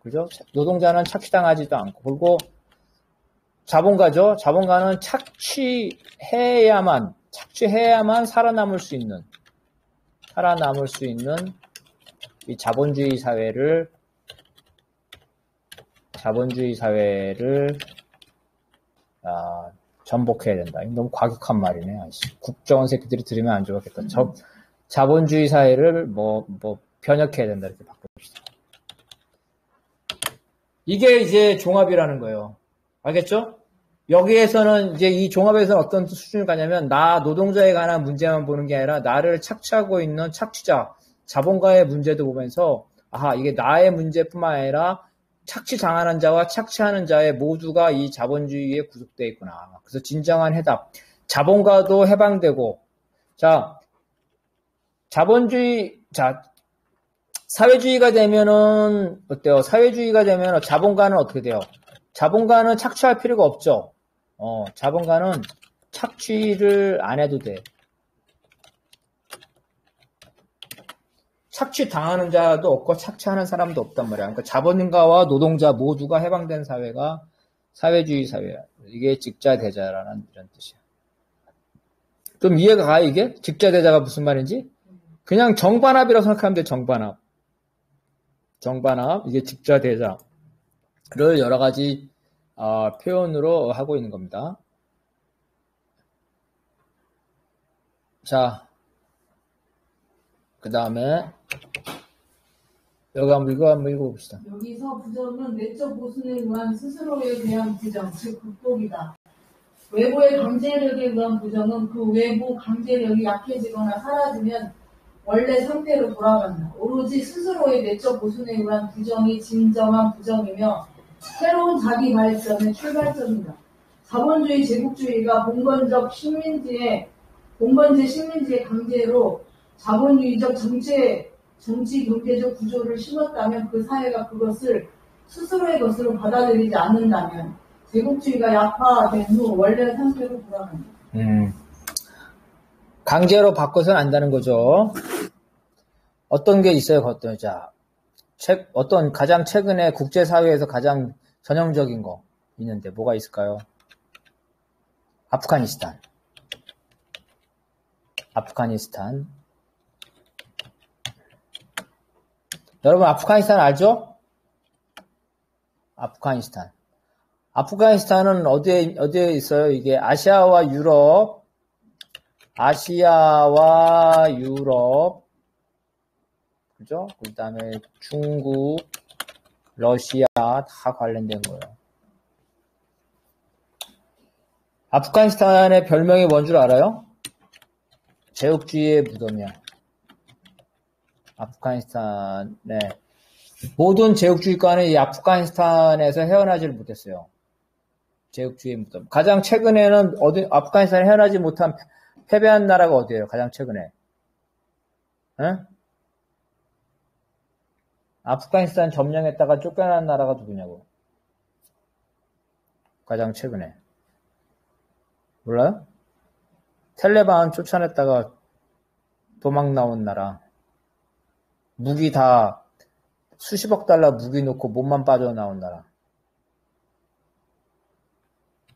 그죠? 노동자는 착취 당하지도 않고, 그리고 자본가죠? 자본가는 착취해야만 살아남을 수 있는 이 자본주의 사회를 전복해야 된다. 너무 과격한 말이네. 국정원 새끼들이 들으면 안 좋겠다. 자본주의 사회를 변혁해야 된다. 이렇게 바꿉시다. 이게 이제 종합이라는 거예요. 알겠죠? 여기에서는 이제 이 종합에서는 어떤 수준을 가냐면 나 노동자에 관한 문제만 보는 게 아니라 나를 착취하고 있는 착취자, 자본가의 문제도 보면서 이게 나의 문제뿐만 아니라 착취당하는 자와 착취하는 자의 모두가 이 자본주의에 구속되어 있구나. 그래서 진정한 해답. 자본가도 해방되고 사회주의가 되면은 어때요? 사회주의가 되면 자본가는 어떻게 돼요? 자본가는 착취할 필요가 없죠. 자본가는 착취를 안 해도 돼. 착취 당하는 자도 없고 착취하는 사람도 없단 말이야. 그러니까 자본가와 노동자 모두가 해방된 사회가 사회주의 사회야. 이게 직자대자라는 이런 뜻이야. 좀 이해가 가요, 이게? 직자대자가 무슨 말인지? 그냥 정반합이라고 생각하면 돼, 정반합. 이게 직자대자를 여러 가지 표현으로 하고 있는 겁니다. 자, 그 다음에 여기 이거 한번 읽어봅시다. 여기서 부정은 내적 모순에 의한 스스로에 대한 부정, 즉 극복이다. 외부의 강제력에 의한 부정은 그 외부 강제력이 약해지거나 사라지면 원래 상태로 돌아간다. 오로지 스스로의 내적 모순에 의한 부정이 진정한 부정이며 새로운 자기 발전의 출발점이다. 자본주의 제국주의가 봉건적 식민지의 강제로 자본주의적 정치 경제적 구조를 심었다면 그 사회가 그것을 스스로의 것으로 받아들이지 않는다면 제국주의가 약화된 후 원래 상태로 돌아간다. 강제로 바꿔서는 안다는 거죠. 어떤 게 있어요, 어떤 어떤 가장 최근에 국제사회에서 가장 전형적인 거 있는데 뭐가 있을까요? 아프가니스탄. 여러분 아프가니스탄 알죠? 아프가니스탄은 어디에 있어요? 이게 아시아와 유럽, 그죠? 그 다음에 중국, 러시아 다 관련된 거예요. 아프가니스탄의 별명이 뭔 줄 알아요? 제국주의의 무덤이야. 아프가니스탄의 모든 제국주의가는 이 아프가니스탄에서 헤어나지를 못했어요. 제국주의의 무덤. 가장 최근에는 아프가니스탄에 헤어나지 못한 패배한 나라가 어디예요? 가장 최근에. 응? 아프가니스탄 점령했다가 쫓겨난 나라가 누구냐고. 가장 최근에. 몰라요? 텔레반 쫓아냈다가 도망 나온 나라. 무기 다 수십억 달러 무기 놓고 몸만 빠져나온 나라.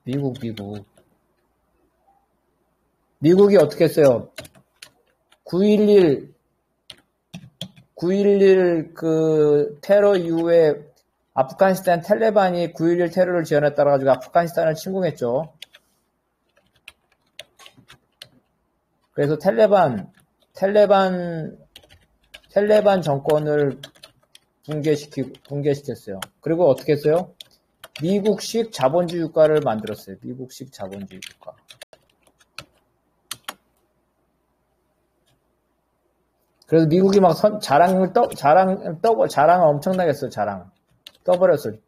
미국이 어떻게 했어요? 9.11 그 테러 이후에 아프가니스탄 텔레반이 9.11 테러를 지원했다 가지고 아프가니스탄을 침공했죠. 그래서 텔레반 정권을 붕괴시켰어요. 그리고 어떻게 했어요? 미국식 자본주의 국가를 만들었어요. 미국식 자본주의 국가. 그래서 미국이 막 자랑을 엄청나게 했어요. 떠버렸어요.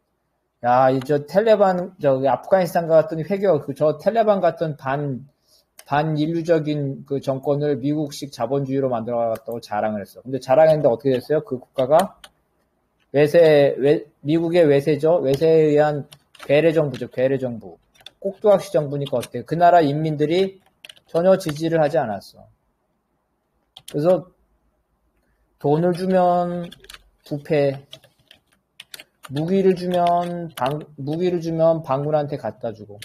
야, 저 텔레반, 아프가니스탄 같은 저 텔레반 같은 반인류적인 그 정권을 미국식 자본주의로 만들어갔다고 자랑을 했어. 근데 자랑했는데 어떻게 됐어요? 그 국가가 미국의 외세죠. 외세에 의한 괴뢰 정부죠. 괴뢰 정부. 꼭두각시 정부니까 어때요? 그 나라 인민들이 전혀 지지를 하지 않았어. 그래서 돈을 주면 부패, 무기를 주면 반군한테 갖다 주고.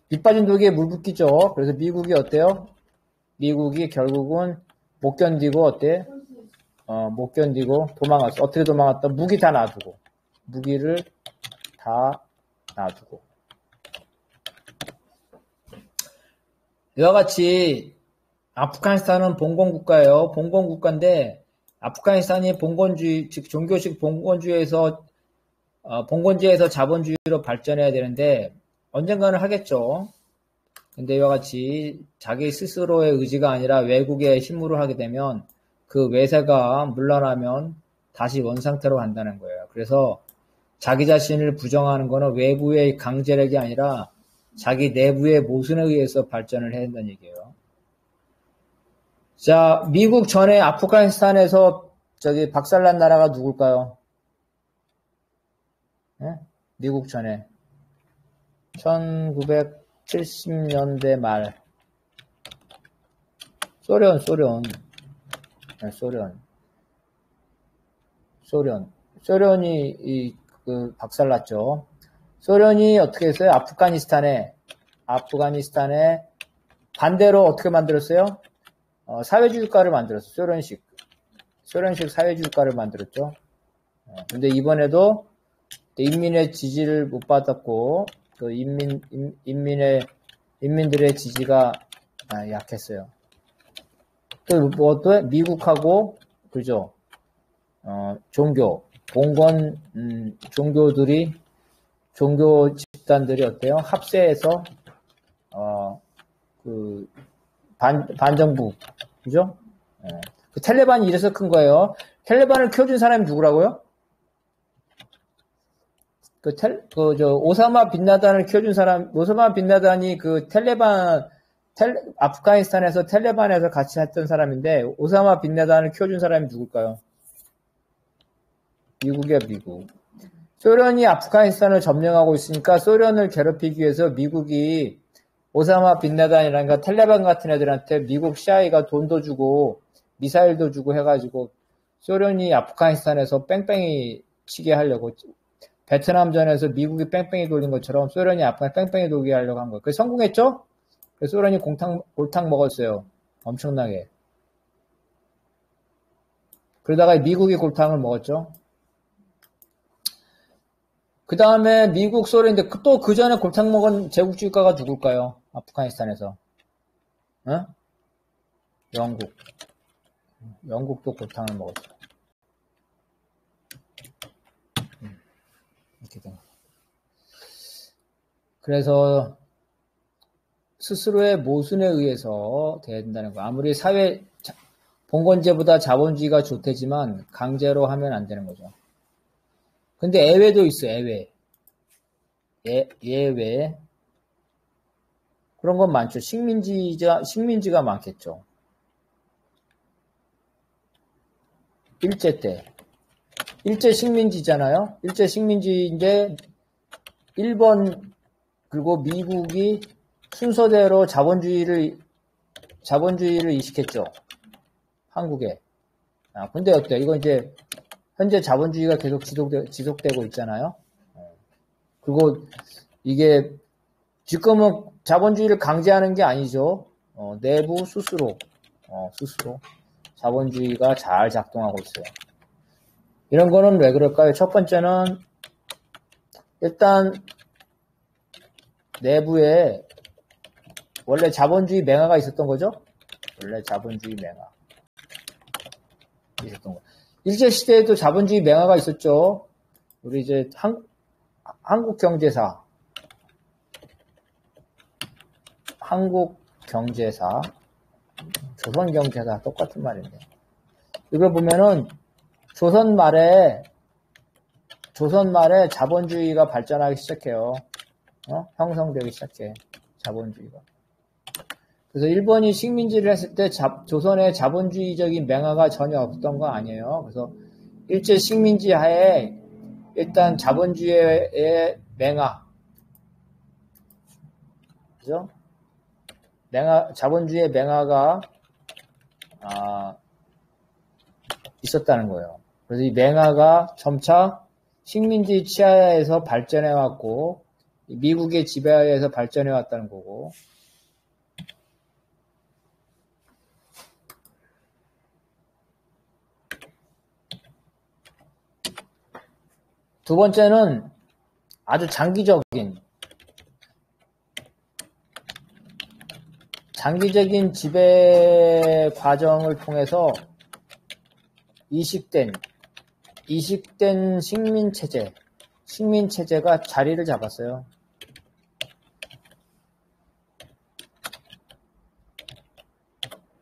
밑 빠진 독에 물 붓기죠. 그래서 미국이 어때요? 미국이 결국은 못 견디고 어때? 못 견디고 도망갔어. 어떻게 도망갔다? 무기를 다 놔두고. 이와 같이 아프가니스탄은 봉건국가예요. 봉건국가인데 아프가니스탄이 봉건주의, 즉 종교식 봉건주의에서 자본주의로 발전해야 되는데 언젠가는 하겠죠. 근데 이와 같이 자기 스스로의 의지가 아니라 외국의 힘으로 하게 되면 그 외세가 물러나면 다시 원상태로 간다는 거예요. 그래서 자기 자신을 부정하는 것은 외부의 강제력이 아니라 자기 내부의 모순에 의해서 발전을 해야 된다는 얘기예요. 자, 미국 전에 아프가니스탄에서 박살난 나라가 누굴까요? 네? 미국 전에 1970년대 말 소련이 박살났죠. 소련이 어떻게 했어요? 아프가니스탄에 반대로 어떻게 만들었어요? 사회주의 국가를 만들었어요. 소련식 사회주의 국가를 만들었죠. 근데 이번에도 인민의 지지를 못 받았고 또 인민들의 지지가 약했어요. 또 미국하고 그죠? 종교, 봉건, 종교 집단들이 어때요? 합세해서, 반정부, 그죠? 그 텔레반이 이래서 큰 거예요. 텔레반을 키워준 사람이 누구라고요? 오사마 빈라단을 키워준 사람, 오사마 빈라단이 아프가니스탄에서 텔레반에서 같이 했던 사람인데, 오사마 빈라단을 키워준 사람이 누굴까요? 미국이야, 미국. 소련이 아프가니스탄을 점령하고 있으니까 소련을 괴롭히기 위해서 미국이 오사마 빈라단이라든가 텔레반 같은 애들한테 미국 CIA가 돈도 주고 미사일도 주고 해가지고 소련이 아프가니스탄에서 뺑뺑이 치게 하려고 베트남전에서 미국이 뺑뺑이 돌린 것처럼 소련이 아프가니스탄 뺑뺑이 돌게 하려고 한 거예요. 그래서 성공했죠? 그래서 소련이 골탕 먹었어요. 엄청나게. 그러다가 미국이 골탕을 먹었죠. 그 다음에 미국, 소련인데 또 그 전에 골탕 먹은 제국주의가가 누굴까요? 아프가니스탄에서. 응? 영국. 영국도 골탕을 먹었어요. 이렇게 된 거. 그래서 스스로의 모순에 의해서 된다는 거. 아무리 봉건제보다 자본주의가 좋대지만 강제로 하면 안 되는 거죠. 근데 예외도 있어, 예외. 예외. 그런 건 많죠. 식민지가 많겠죠. 일제 때. 일제 식민지잖아요. 일제 식민지인데, 일본, 그리고 미국이 순서대로 자본주의를 이식했죠. 한국에. 근데 어때요? 이건 이제, 현재 자본주의가 계속 지속되고 있잖아요. 그리고 이게 지금은 자본주의를 강제하는 게 아니죠. 내부 스스로 자본주의가 잘 작동하고 있어요. 이런 거는 왜 그럴까요? 첫 번째는 일단 내부에 원래 자본주의 맹아가 있었던 거죠. 원래 자본주의 맹아 있었던 거. 일제시대에도 자본주의 맹아가 있었죠. 우리 이제 한국경제사, 조선경제사 똑같은 말인데. 이걸 보면은 조선 말에 자본주의가 발전하기 시작해요. 형성되기 시작해. 자본주의가. 그래서 일본이 식민지를 했을 때 조선의 자본주의적인 맹아가 전혀 없던 거 아니에요. 그래서 일제 식민지 하에 일단 자본주의의 맹아, 그죠? 자본주의의 맹아가 있었다는 거예요. 그래서 이 맹아가 점차 식민지 치하에서 발전해왔고 미국의 지배하에서 발전해왔다는 거고. 두 번째는 아주 장기적인 지배 과정을 통해서 이식된 식민체제가 자리를 잡았어요.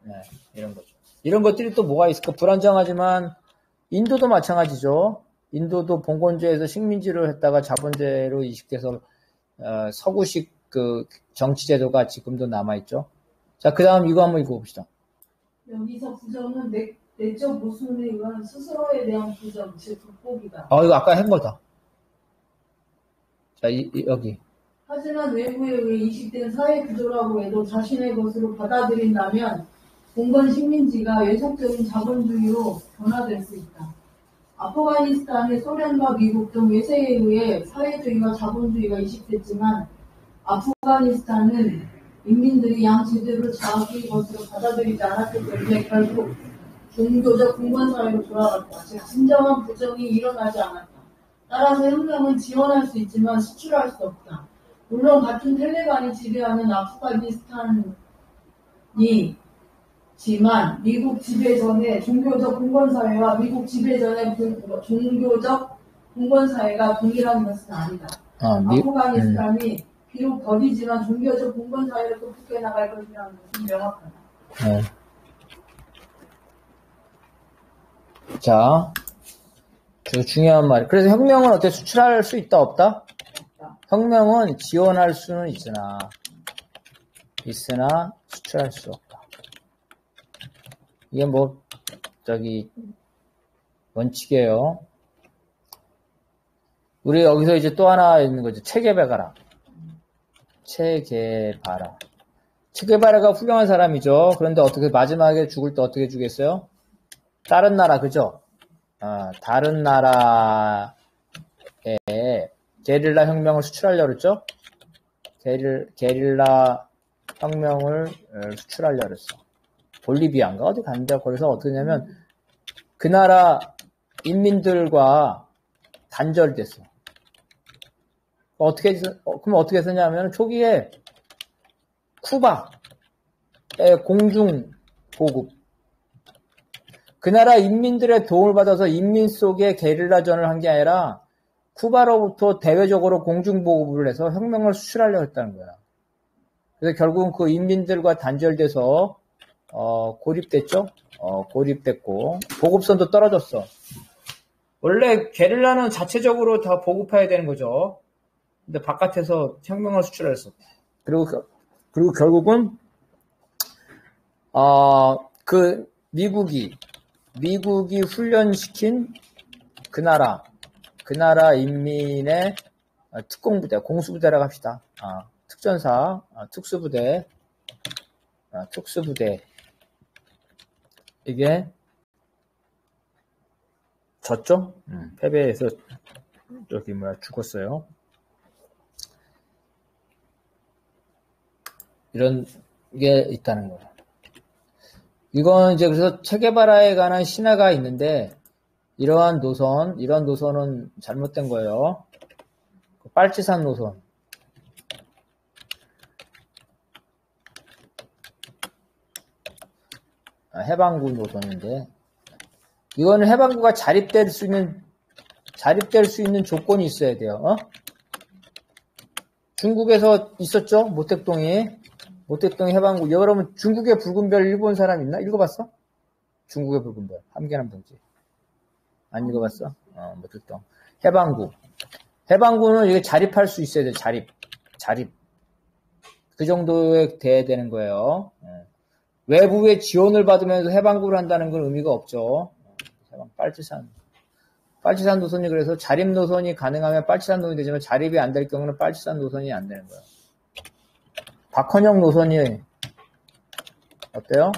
네, 이런 거죠. 이런 것들이 또 뭐가 있을까? 불안정하지만 인도도 마찬가지죠. 인도도 봉건제에서 식민지를 했다가 자본제로 이식돼서 서구식 그 정치제도가 지금도 남아있죠. 자, 그 다음 이거 한번 읽어봅시다. 여기서 부정은 내적 모순에 의한 스스로에 대한 부정, 즉 극복이다. 이거 아까 한 거다. 자, 여기. 하지만 외부에 의해 이식된 사회 구조라고 해도 자신의 것으로 받아들인다면 봉건 식민지가 외속적인 자본주의로 변화될 수 있다. 아프가니스탄의 소련과 미국 등 외세에 의해 사회주의와 자본주의가 이식됐지만 아프가니스탄은 인민들이 양 제대로 자기 것으로 받아들이지 않았기 때문에 결국 종교적 공관사회로 돌아갔다. 즉 진정한 부정이 일어나지 않았다. 따라서 혁명은 지원할 수 있지만 수출할 수 없다. 물론 같은 텔레반이 지배하는 아프가니스탄이 지만 미국 지배 전에 종교적 공권사회와 미국 지배 전에 종교적 공권사회가 동일한 것은 아니다. 아프가니스탄이 비록 더디지만 종교적 공권사회를 극복해 나갈 것이라는 것은 명확하다. 네. 자, 중요한 말. 그래서 혁명은 어떻게 수출할 수 있다, 없다? 혁명은 지원할 수는 있으나 수출할 수 없다. 이게 원칙이에요. 우리 여기서 이제 또 하나 있는 거죠. 체게바라. 체게바라가 훌륭한 사람이죠. 그런데 어떻게 마지막에 죽을 때 어떻게 죽겠어요? 다른 나라, 그죠? 다른 나라에 게릴라 혁명을 수출하려고 그랬죠? 게릴라 혁명을 수출하려고 그랬어. 볼리비아인가? 어디 갔는데, 거기서 어떻게 하냐면, 그 나라 인민들과 단절됐어. 그럼 어떻게 했냐면, 초기에 쿠바의 공중 보급. 그 나라 인민들의 도움을 받아서 인민 속에 게릴라전을 한 게 아니라, 쿠바로부터 대외적으로 공중 보급을 해서 혁명을 수출하려고 했다는 거야. 그래서 결국은 그 인민들과 단절돼서, 고립됐죠? 고립됐고, 보급선도 떨어졌어. 원래 게릴라는 자체적으로 다 보급해야 되는 거죠. 근데 바깥에서 혁명을 수출했어. 그리고 결국은, 미국이 훈련시킨 그 나라 인민의 특공부대, 공수부대라고 합시다. 특전사, 특수부대, 이게 졌죠? 패배해서 죽었어요. 이런 게 있다는 거예요. 이건 이제 그래서 체게바라에 관한 신화가 있는데, 이런 노선은 잘못된 거예요. 빨치산 노선. 해방구 노선인데, 이거는 해방구가 자립될 수 있는 조건이 있어야 돼요. 중국에서 있었죠? 모택동이 해방구. 여러분, 중국의 붉은 별 읽어본 사람 있나? 읽어봤어? 중국의 붉은 별. 함께한 봉지. 안 읽어봤어? 모택동. 해방구는 이게 자립할 수 있어야 돼, 자립. 그 정도에 돼야 되는 거예요. 외부의 지원을 받으면서 해방구를 한다는 건 의미가 없죠. 빨치산 노선이 그래서 자립 노선이 가능하면 빨치산 노선이 되지만 자립이 안 될 경우는 빨치산 노선이 안 되는 거예요. 박헌영 노선이 어때요?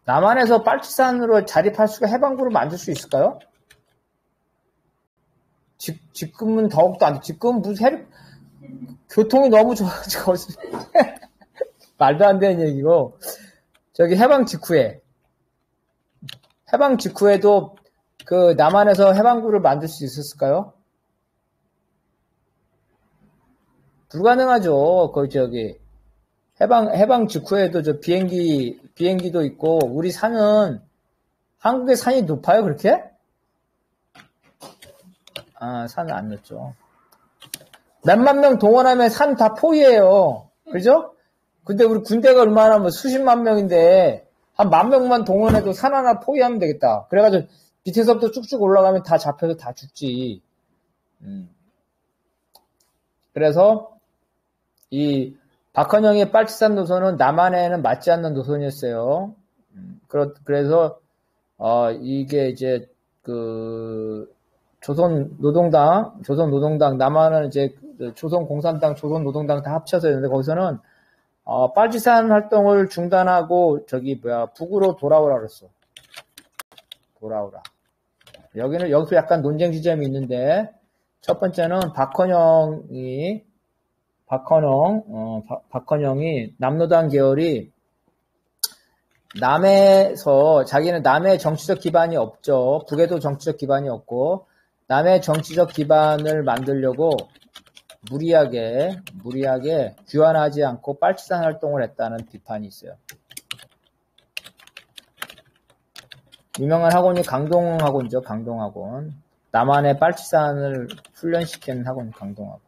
남한에서 빨치산으로 자립할 수가 해방구를 만들 수 있을까요? 지금은 더욱더 안 돼. 지금 무슨 교통이 너무 좋아지고 말도 안 되는 얘기고, 저기 해방 직후에도 그 남한에서 해방구를 만들 수 있었을까요? 불가능하죠. 해방 직후에도 저 비행기도 있고, 우리 산은, 한국의 산이 높아요, 그렇게? 산은 안 높죠. 몇만 명 동원하면 산 다 포위해요. 그죠? 근데 우리 군대가 얼마나 수십만 명인데, 한 10,000명만 동원해도 산 하나 포위하면 되겠다. 그래가지고 밑에서부터 쭉쭉 올라가면 다 잡혀서 다 죽지. 그래서 이 박헌영의 빨치산 노선은 남한에는 맞지 않는 노선이었어요. 그래서 이게 이제 조선노동당 남한은 이제 조선공산당, 조선노동당 다 합쳐서 했는데, 거기서는 빨치산 활동을 중단하고 북으로 돌아오라 그랬어. 여기서 약간 논쟁 지점이 있는데, 첫 번째는 박헌영이 남노당 계열이 자기는 남의 정치적 기반이 없죠. 북에도 정치적 기반이 없고, 남의 정치적 기반을 만들려고 무리하게 규환하지 않고 빨치산 활동을 했다는 비판이 있어요. 유명한 학원이 강동학원이죠. 강동학원. 남한의 빨치산을 훈련시키는 학원 강동학원.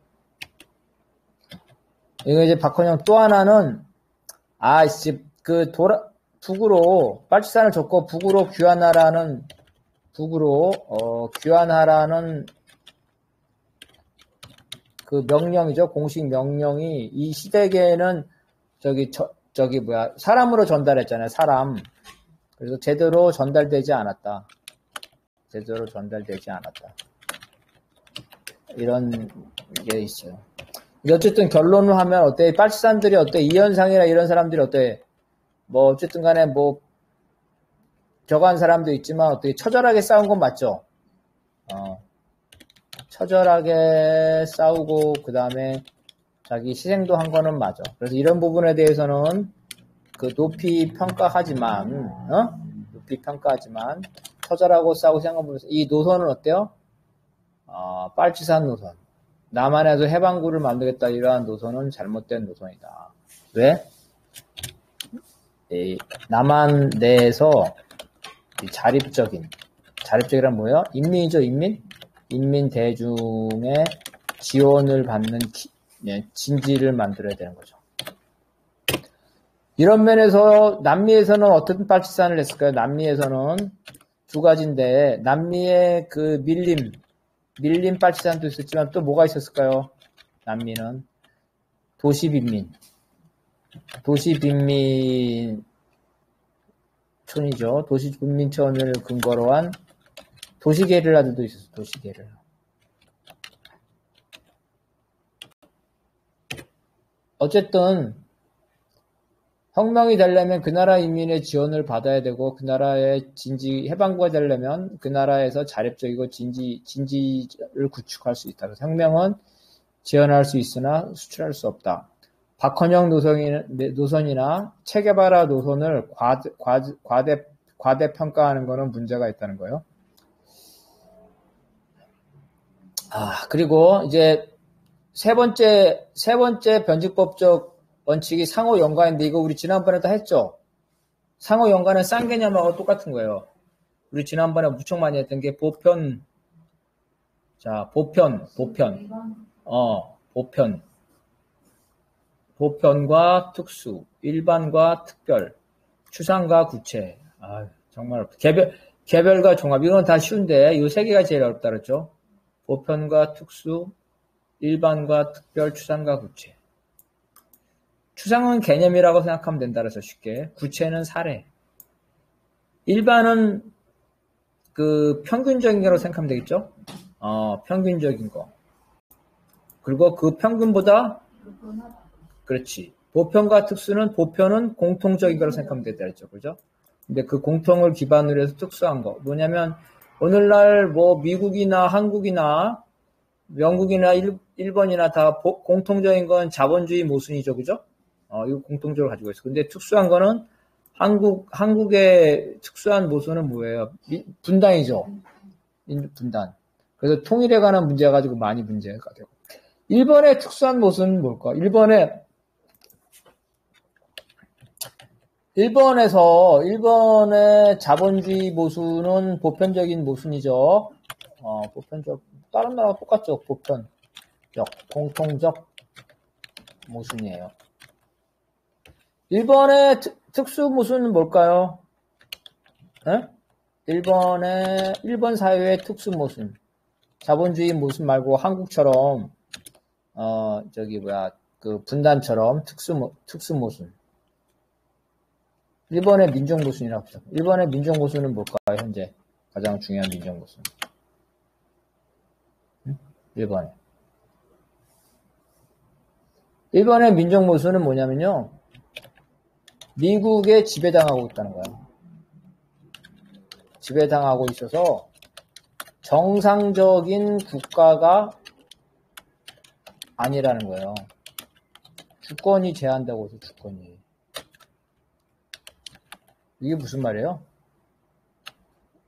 이거 이제 박헌영 또 하나는 북으로 빨치산을 접고 북으로 귀환하라는 그 명령이죠. 공식 명령이 이 시대계에는 사람으로 전달했잖아요. 사람. 그래서 제대로 전달되지 않았다. 이런 게 있어요. 어쨌든 결론을 하면 어때? 빨치산들이 어때? 이현상이나 이런 사람들이 어때? 뭐 어쨌든 간에 뭐 저간 사람도 있지만 어떻게 처절하게 싸운 건 맞죠? 처절하게 싸우고 그 다음에 자기 희생도 한 거는 맞아. 그래서 이런 부분에 대해서는 높이 평가하지만 처절하고 싸우고 생각해보면서 이 노선은 어때요? 빨치산 노선. 남한에서 해방구를 만들겠다 이러한 노선은 잘못된 노선이다. 왜? 남한 내에서 자립적이란 뭐예요? 인민이죠, 인민? 인민 대중의 지원을 받는 진지를 만들어야 되는 거죠. 이런 면에서 남미에서는 어떤 빨치산을 했을까요? 남미에서는 두 가지인데 남미의 그 밀림 빨치산도 있었지만 또 뭐가 있었을까요? 남미는 도시빈민촌이죠. 도시빈민촌을 근거로 한 도시게릴라들도 있었어요. 도시게릴라. 어쨌든 혁명이 되려면 그 나라 인민의 지원을 받아야 되고 그 나라의 해방구가 되려면 그 나라에서 자립적이고 진지를 구축할 수 있다. 그래서 혁명은 지원할 수 있으나 수출할 수 없다. 박헌영 노선이나 체게바라 노선을 과대평가하는 것은 문제가 있다는 거예요. 그리고 이제 세 번째 변칙법적 원칙이 상호 연관인데 이거 우리 지난번에 다 했죠? 상호 연관은 쌍 개념하고 똑같은 거예요. 우리 지난번에 무척 많이 했던 게 보편. 보편과 특수, 일반과 특별, 추상과 구체. 정말 개별과 종합. 이건 다 쉬운데 이 세 개가 제일 어렵다 그랬죠? 보편과 특수, 일반과 특별, 추상과 구체. 추상은 개념이라고 생각하면 된다 그래서 쉽게. 구체는 사례. 일반은 평균적인 거라고 생각하면 되겠죠? 평균적인 거. 그리고 그 평균보다 그렇지. 보편과 특수는 보편은 공통적인 거라고 생각하면 된다 그랬죠. 그죠? 근데 그 공통을 기반으로 해서 특수한 거. 뭐냐면 오늘날 뭐 미국이나 한국이나 영국이나 일본이나 다 공통적인 건 자본주의 모순이죠. 그죠? 이거 공통적으로 가지고 있어. 근데 특수한 거는 한국의 특수한 모순은 뭐예요? 분단이죠. 분단. 그래서 통일에 관한 문제가 가지고 많이 문제가 되고. 일본의 특수한 모순은 뭘까? 일본의 자본주의 모순은 보편적인 모순이죠. 다른 나라가 똑같죠. 공통적 모순이에요. 일본의 특수 모순은 뭘까요? 일본 사회의 특수 모순. 자본주의 모순 말고 한국처럼, 분단처럼 특수 모순. 일본의 민족 모순이라고 하죠. 일본의 민족 모순은 뭘까요, 현재? 가장 중요한 민족 모순. 일본의 민족 모순은 뭐냐면요. 미국에 지배당하고 있다는 거예요. 지배당하고 있어서 정상적인 국가가 아니라는 거예요. 주권이 제한다고 해서 주권이. 이게 무슨 말이에요?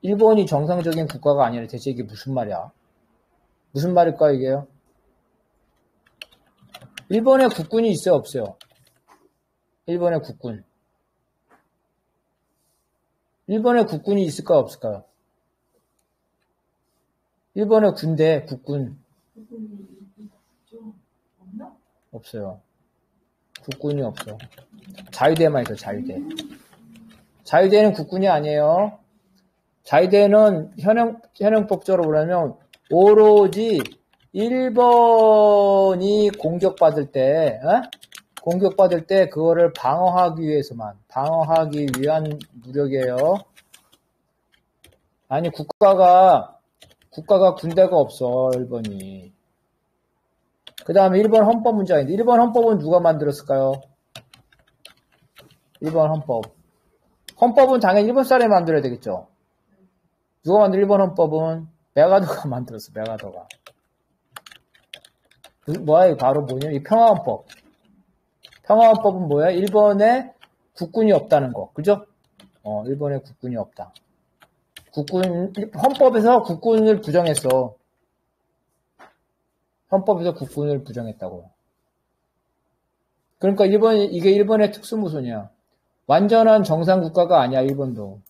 일본이 정상적인 국가가 아니라 대체 이게 무슨 말이야? 무슨 말일까 이게요? 일본에 국군이 있어요, 없어요? 일본의 국군. 일본에 국군이 있을까요, 없을까요? 일본의 군대, 국군. 없어요. 국군이 없어. 자위대만 있어, 자위대. 자위대는 국군이 아니에요. 자위대는 현행법적으로 보려면 오로지 일본이 공격받을 때 그거를 방어하기 위한 무력이에요. 아니, 국가가 군대가 없어, 일본이. 그 다음에 일본 헌법 문제가 있는데, 일본 헌법은 누가 만들었을까요? 일본 헌법. 헌법은 당연히 일본 사람이 만들어야 되겠죠. 누가 만든 일본 헌법은? 메가더가 만들었어, 메가더가. 뭐야, 이거 바로 뭐냐? 이 평화헌법. 평화헌법은 뭐야? 일본에 국군이 없다는 거. 그죠? 일본에 국군이 없다. 헌법에서 국군을 부정했어. 헌법에서 국군을 부정했다고. 그러니까 이게 일본의 특수무선이야. 완전한 정상 국가가 아니야, 일본도.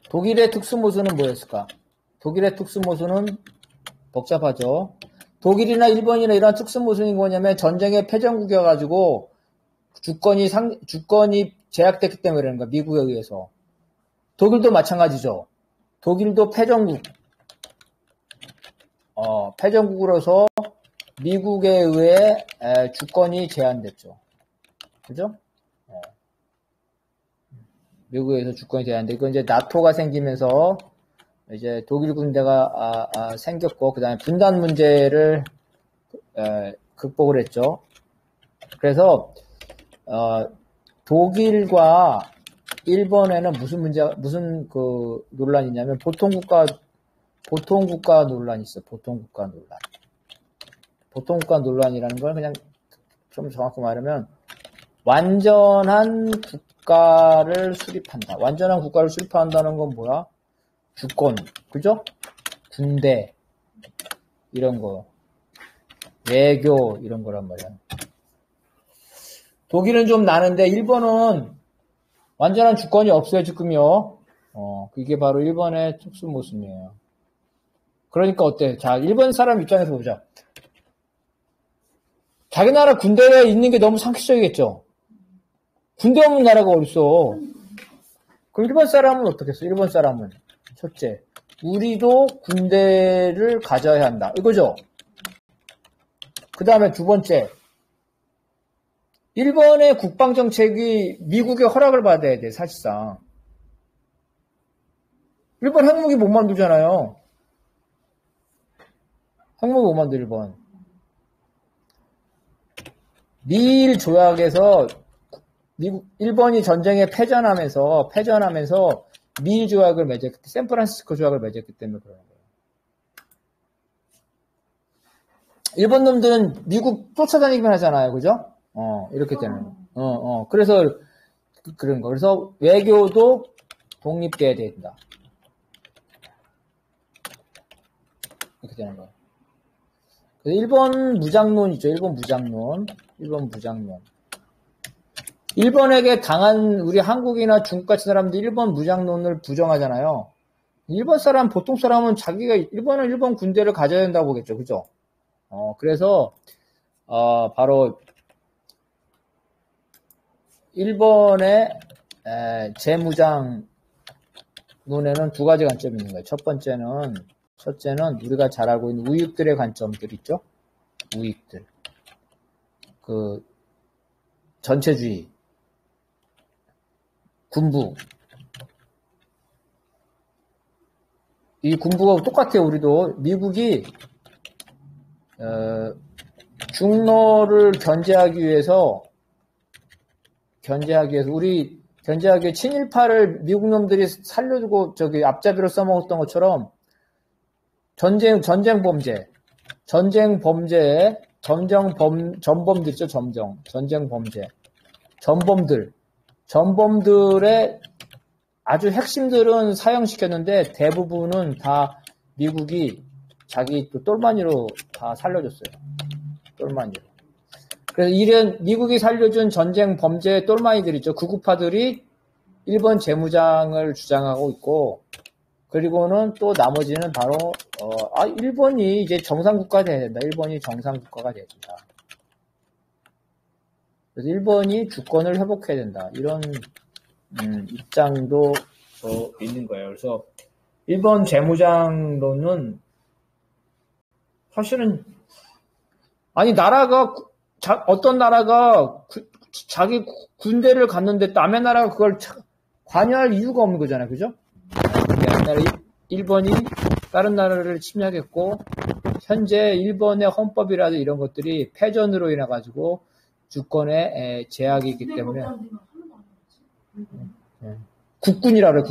독일의 특수무선은 뭐였을까? 독일의 특수무선은 복잡하죠. 독일이나 일본이나 이런 특수무선이 뭐냐면 전쟁의 패전국이어가지고 주권이 제약됐기 때문에 그러는 거야, 미국에 의해서. 독일도 마찬가지죠. 독일도 패전국으로서 미국에 의해 주권이 제한됐죠. 그죠? 미국에 의해서 주권이 제한돼. 이건 이제 나토가 생기면서 이제 독일 군대가 생겼고, 그 다음에 분단 문제를 극복을 했죠. 그래서 독일과 일본에는 무슨 논란이 있냐면 보통국가 논란이 있어. 보통국가 논란. 보통국가 논란이라는 걸 그냥 좀 정확히 말하면 완전한 국가를 수립한다. 완전한 국가를 수립한다는 건 뭐야? 주권, 그죠? 군대, 이런 거. 외교, 이런 거란 말이야. 독일은 좀 나는데 일본은 완전한 주권이 없어요, 지금요. 그게 바로 일본의 특수 모습이에요. 그러니까 어때? 자, 일본 사람 입장에서 보자. 자기 나라 군대에 있는 게 너무 상식적이겠죠? 군대 없는 나라가 어딨어? 그럼 일본 사람은 어떻겠어? 일본 사람은. 첫째, 우리도 군대를 가져야 한다. 이거죠? 그 다음에 두 번째, 일본의 국방정책이 미국의 허락을 받아야 돼, 사실상. 일본 핵무기 못 만들잖아요. 핵무기 못 만들, 일본. 미일 조약에서 일본이 전쟁에 패전하면서 미일 조약을 맺었기 때문에, 샌프란시스코 조약을 맺었기 때문에 그러는 거예요. 일본 놈들은 미국 쫓아다니기만 하잖아요, 그죠? 이렇게 되는 거. 그래서 그런 거. 그래서 외교도 독립돼야 된다. 이렇게 되는 거예요. 그래서 일본 무장론 있죠, 일본 무장론. 일본에게 당한 우리 한국이나 중국 같은 사람들이 일본 무장론을 부정하잖아요. 보통 사람은 일본은 일본 군대를 가져야 된다고 보겠죠. 그죠? 그래서, 바로, 일본의, 재무장론에는 두 가지 관점이 있는 거예요. 첫째는 우리가 잘 알고 있는 우익들의 관점들 있죠? 우익들. 전체주의. 군부. 이 군부가 똑같아요, 우리도. 미국이, 중로를 견제하기 위해서 친일파를 미국 놈들이 살려주고, 앞잡이로 써먹었던 것처럼, 전범들 있죠, 전쟁 범죄. 전범들의 아주 핵심들은 사형시켰는데 대부분은 다 미국이 자기 또 똘마니로 다 살려줬어요. 똘마니로. 그래서 이런 미국이 살려준 전쟁 범죄 똘마니들 있죠. 극우파들이 일본 재무장을 주장하고 있고, 그리고는 또 나머지는 바로 일본이 이제 정상국가 돼야 된다. 일본이 정상국가가 돼야 된다. 그래서 일본이 주권을 회복해야 된다. 이런 입장도 있는 거예요. 그래서 일본 재무장론은 사실은 나라가 어떤 나라가 자기 군대를 갖는데 남의 나라가 그걸 관여할 이유가 없는 거잖아요. 그죠? 일본이 다른 나라를 침략했고 현재 일본의 헌법이라도 이런 것들이 패전으로 인해 가지고 주권에 제약이 있기 때문에 국군이라 그래.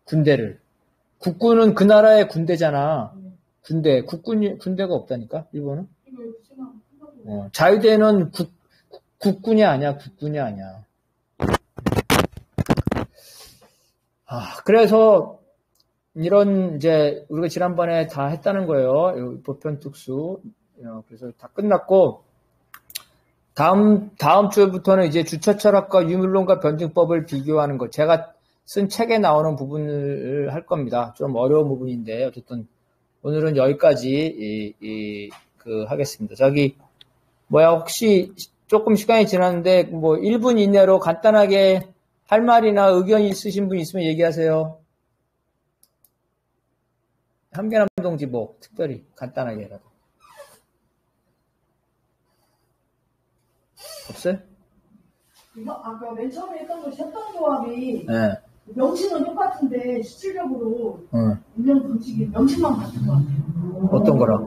군대를 국군은 그 나라의 군대잖아. 군대가 없다니까 일본은. 자위대는 국군이 아니야. 그래서 이런 이제 우리가 지난번에 다 했다는 거예요. 보편 특수. 그래서 다 끝났고 다음 주부터는 이제 주처 철학과 유물론과 변증법을 비교하는 것. 제가 쓴 책에 나오는 부분을 할 겁니다. 좀 어려운 부분인데 어쨌든 오늘은 여기까지 하겠습니다. 혹시 조금 시간이 지났는데 1분 이내로 간단하게 할 말이나 의견이 있으신 분 있으면 얘기하세요. 한계남 동지 특별히 간단하게라도. 없어요? 아까 맨 처음에 했던 것이 협동조합이 네. 명칭은 똑같은데 실질적으로 운영 방식이 명칭만 같은 것 같아요. 어떤 거라?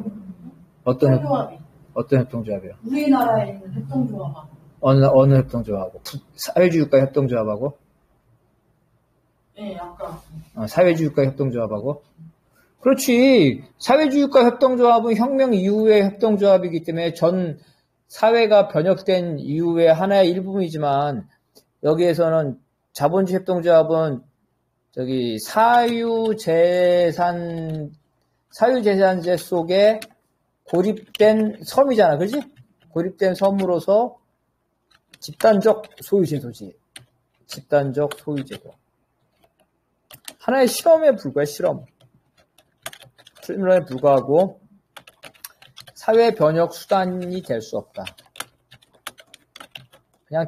협동조합이. 어떤 협동조합이요? 우리나라에 있는 협동조합하고. 어느 협동조합하고? 사회주의국가 협동조합하고? 네, 아까. 사회주의국가 협동조합하고? 그렇지. 사회주의국가 협동조합은 혁명 이후의 협동조합이기 때문에 전 사회가 변혁된 이후의 하나의 일부분이지만 여기에서는 자본주의 협동조합은 사유재산제 속에 고립된 섬이잖아. 그지? 고립된 섬으로서 집단적 소유제도지. 집단적 소유제도. 하나의 실험에 불과해, 실험에 불과하고 사회 변혁 수단이 될 수 없다. 그냥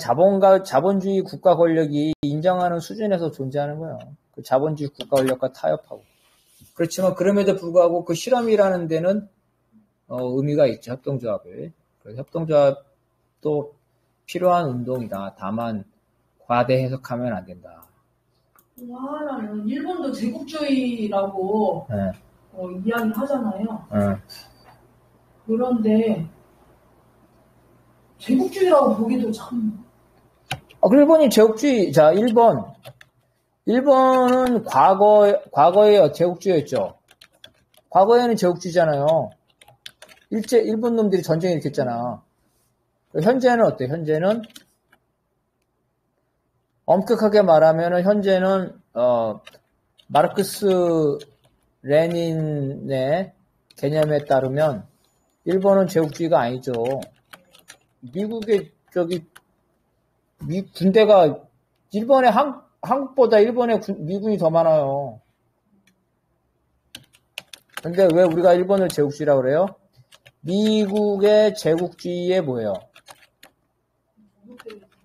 자본주의 국가 권력이 인정하는 수준에서 존재하는 거예요. 그 자본주의 국가 권력과 타협하고. 그렇지만 그럼에도 불구하고 그 실험이라는 데는 의미가 있죠. 협동조합을. 그래서 협동조합도 필요한 운동이다. 다만 과대 해석하면 안 된다. 하나는 일본도 제국주의라고 이야기하잖아요. 그런데 제국주의라고 보기도 참. 일본이 제국주의. 자, 일본은 과거에 제국주의였죠. 과거에는 제국주의잖아요. 일본 놈들이 전쟁 일으켰잖아. 현재는 어때? 현재는 엄격하게 말하면은 현재는 마르크스 레닌의 개념에 따르면 일본은 제국주의가 아니죠. 미국의 군대가 일본의 한국보다 일본의 미군이 더 많아요. 근데 왜 우리가 일본을 제국주의라고 그래요? 미국의 제국주의에 뭐예요?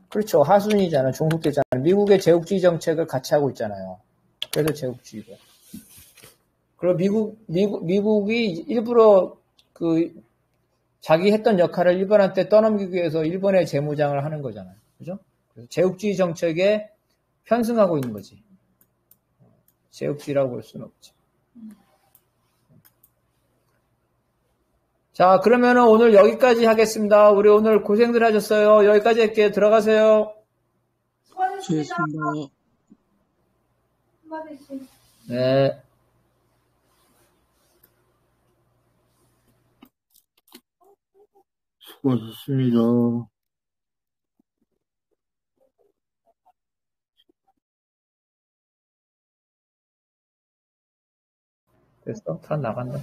그렇죠. 하순이잖아. 종속되잖아. 미국의 제국주의 정책을 같이 하고 있잖아요. 그래서 제국주의고. 그리고 미국이 일부러 자기 했던 역할을 일본한테 떠넘기기 위해서 일본의 재무장을 하는 거잖아요. 그죠? 그래서 제국주의 정책에 편승하고 있는 거지. 제국주의라고 볼 수는 없지. 자, 그러면은 오늘 여기까지 하겠습니다. 우리 오늘 고생들 하셨어요. 여기까지 할게요. 들어가세요. 수고하셨습니다. 한마디씩. 네. 수고하셨습니다. 됐어? 다 나간다.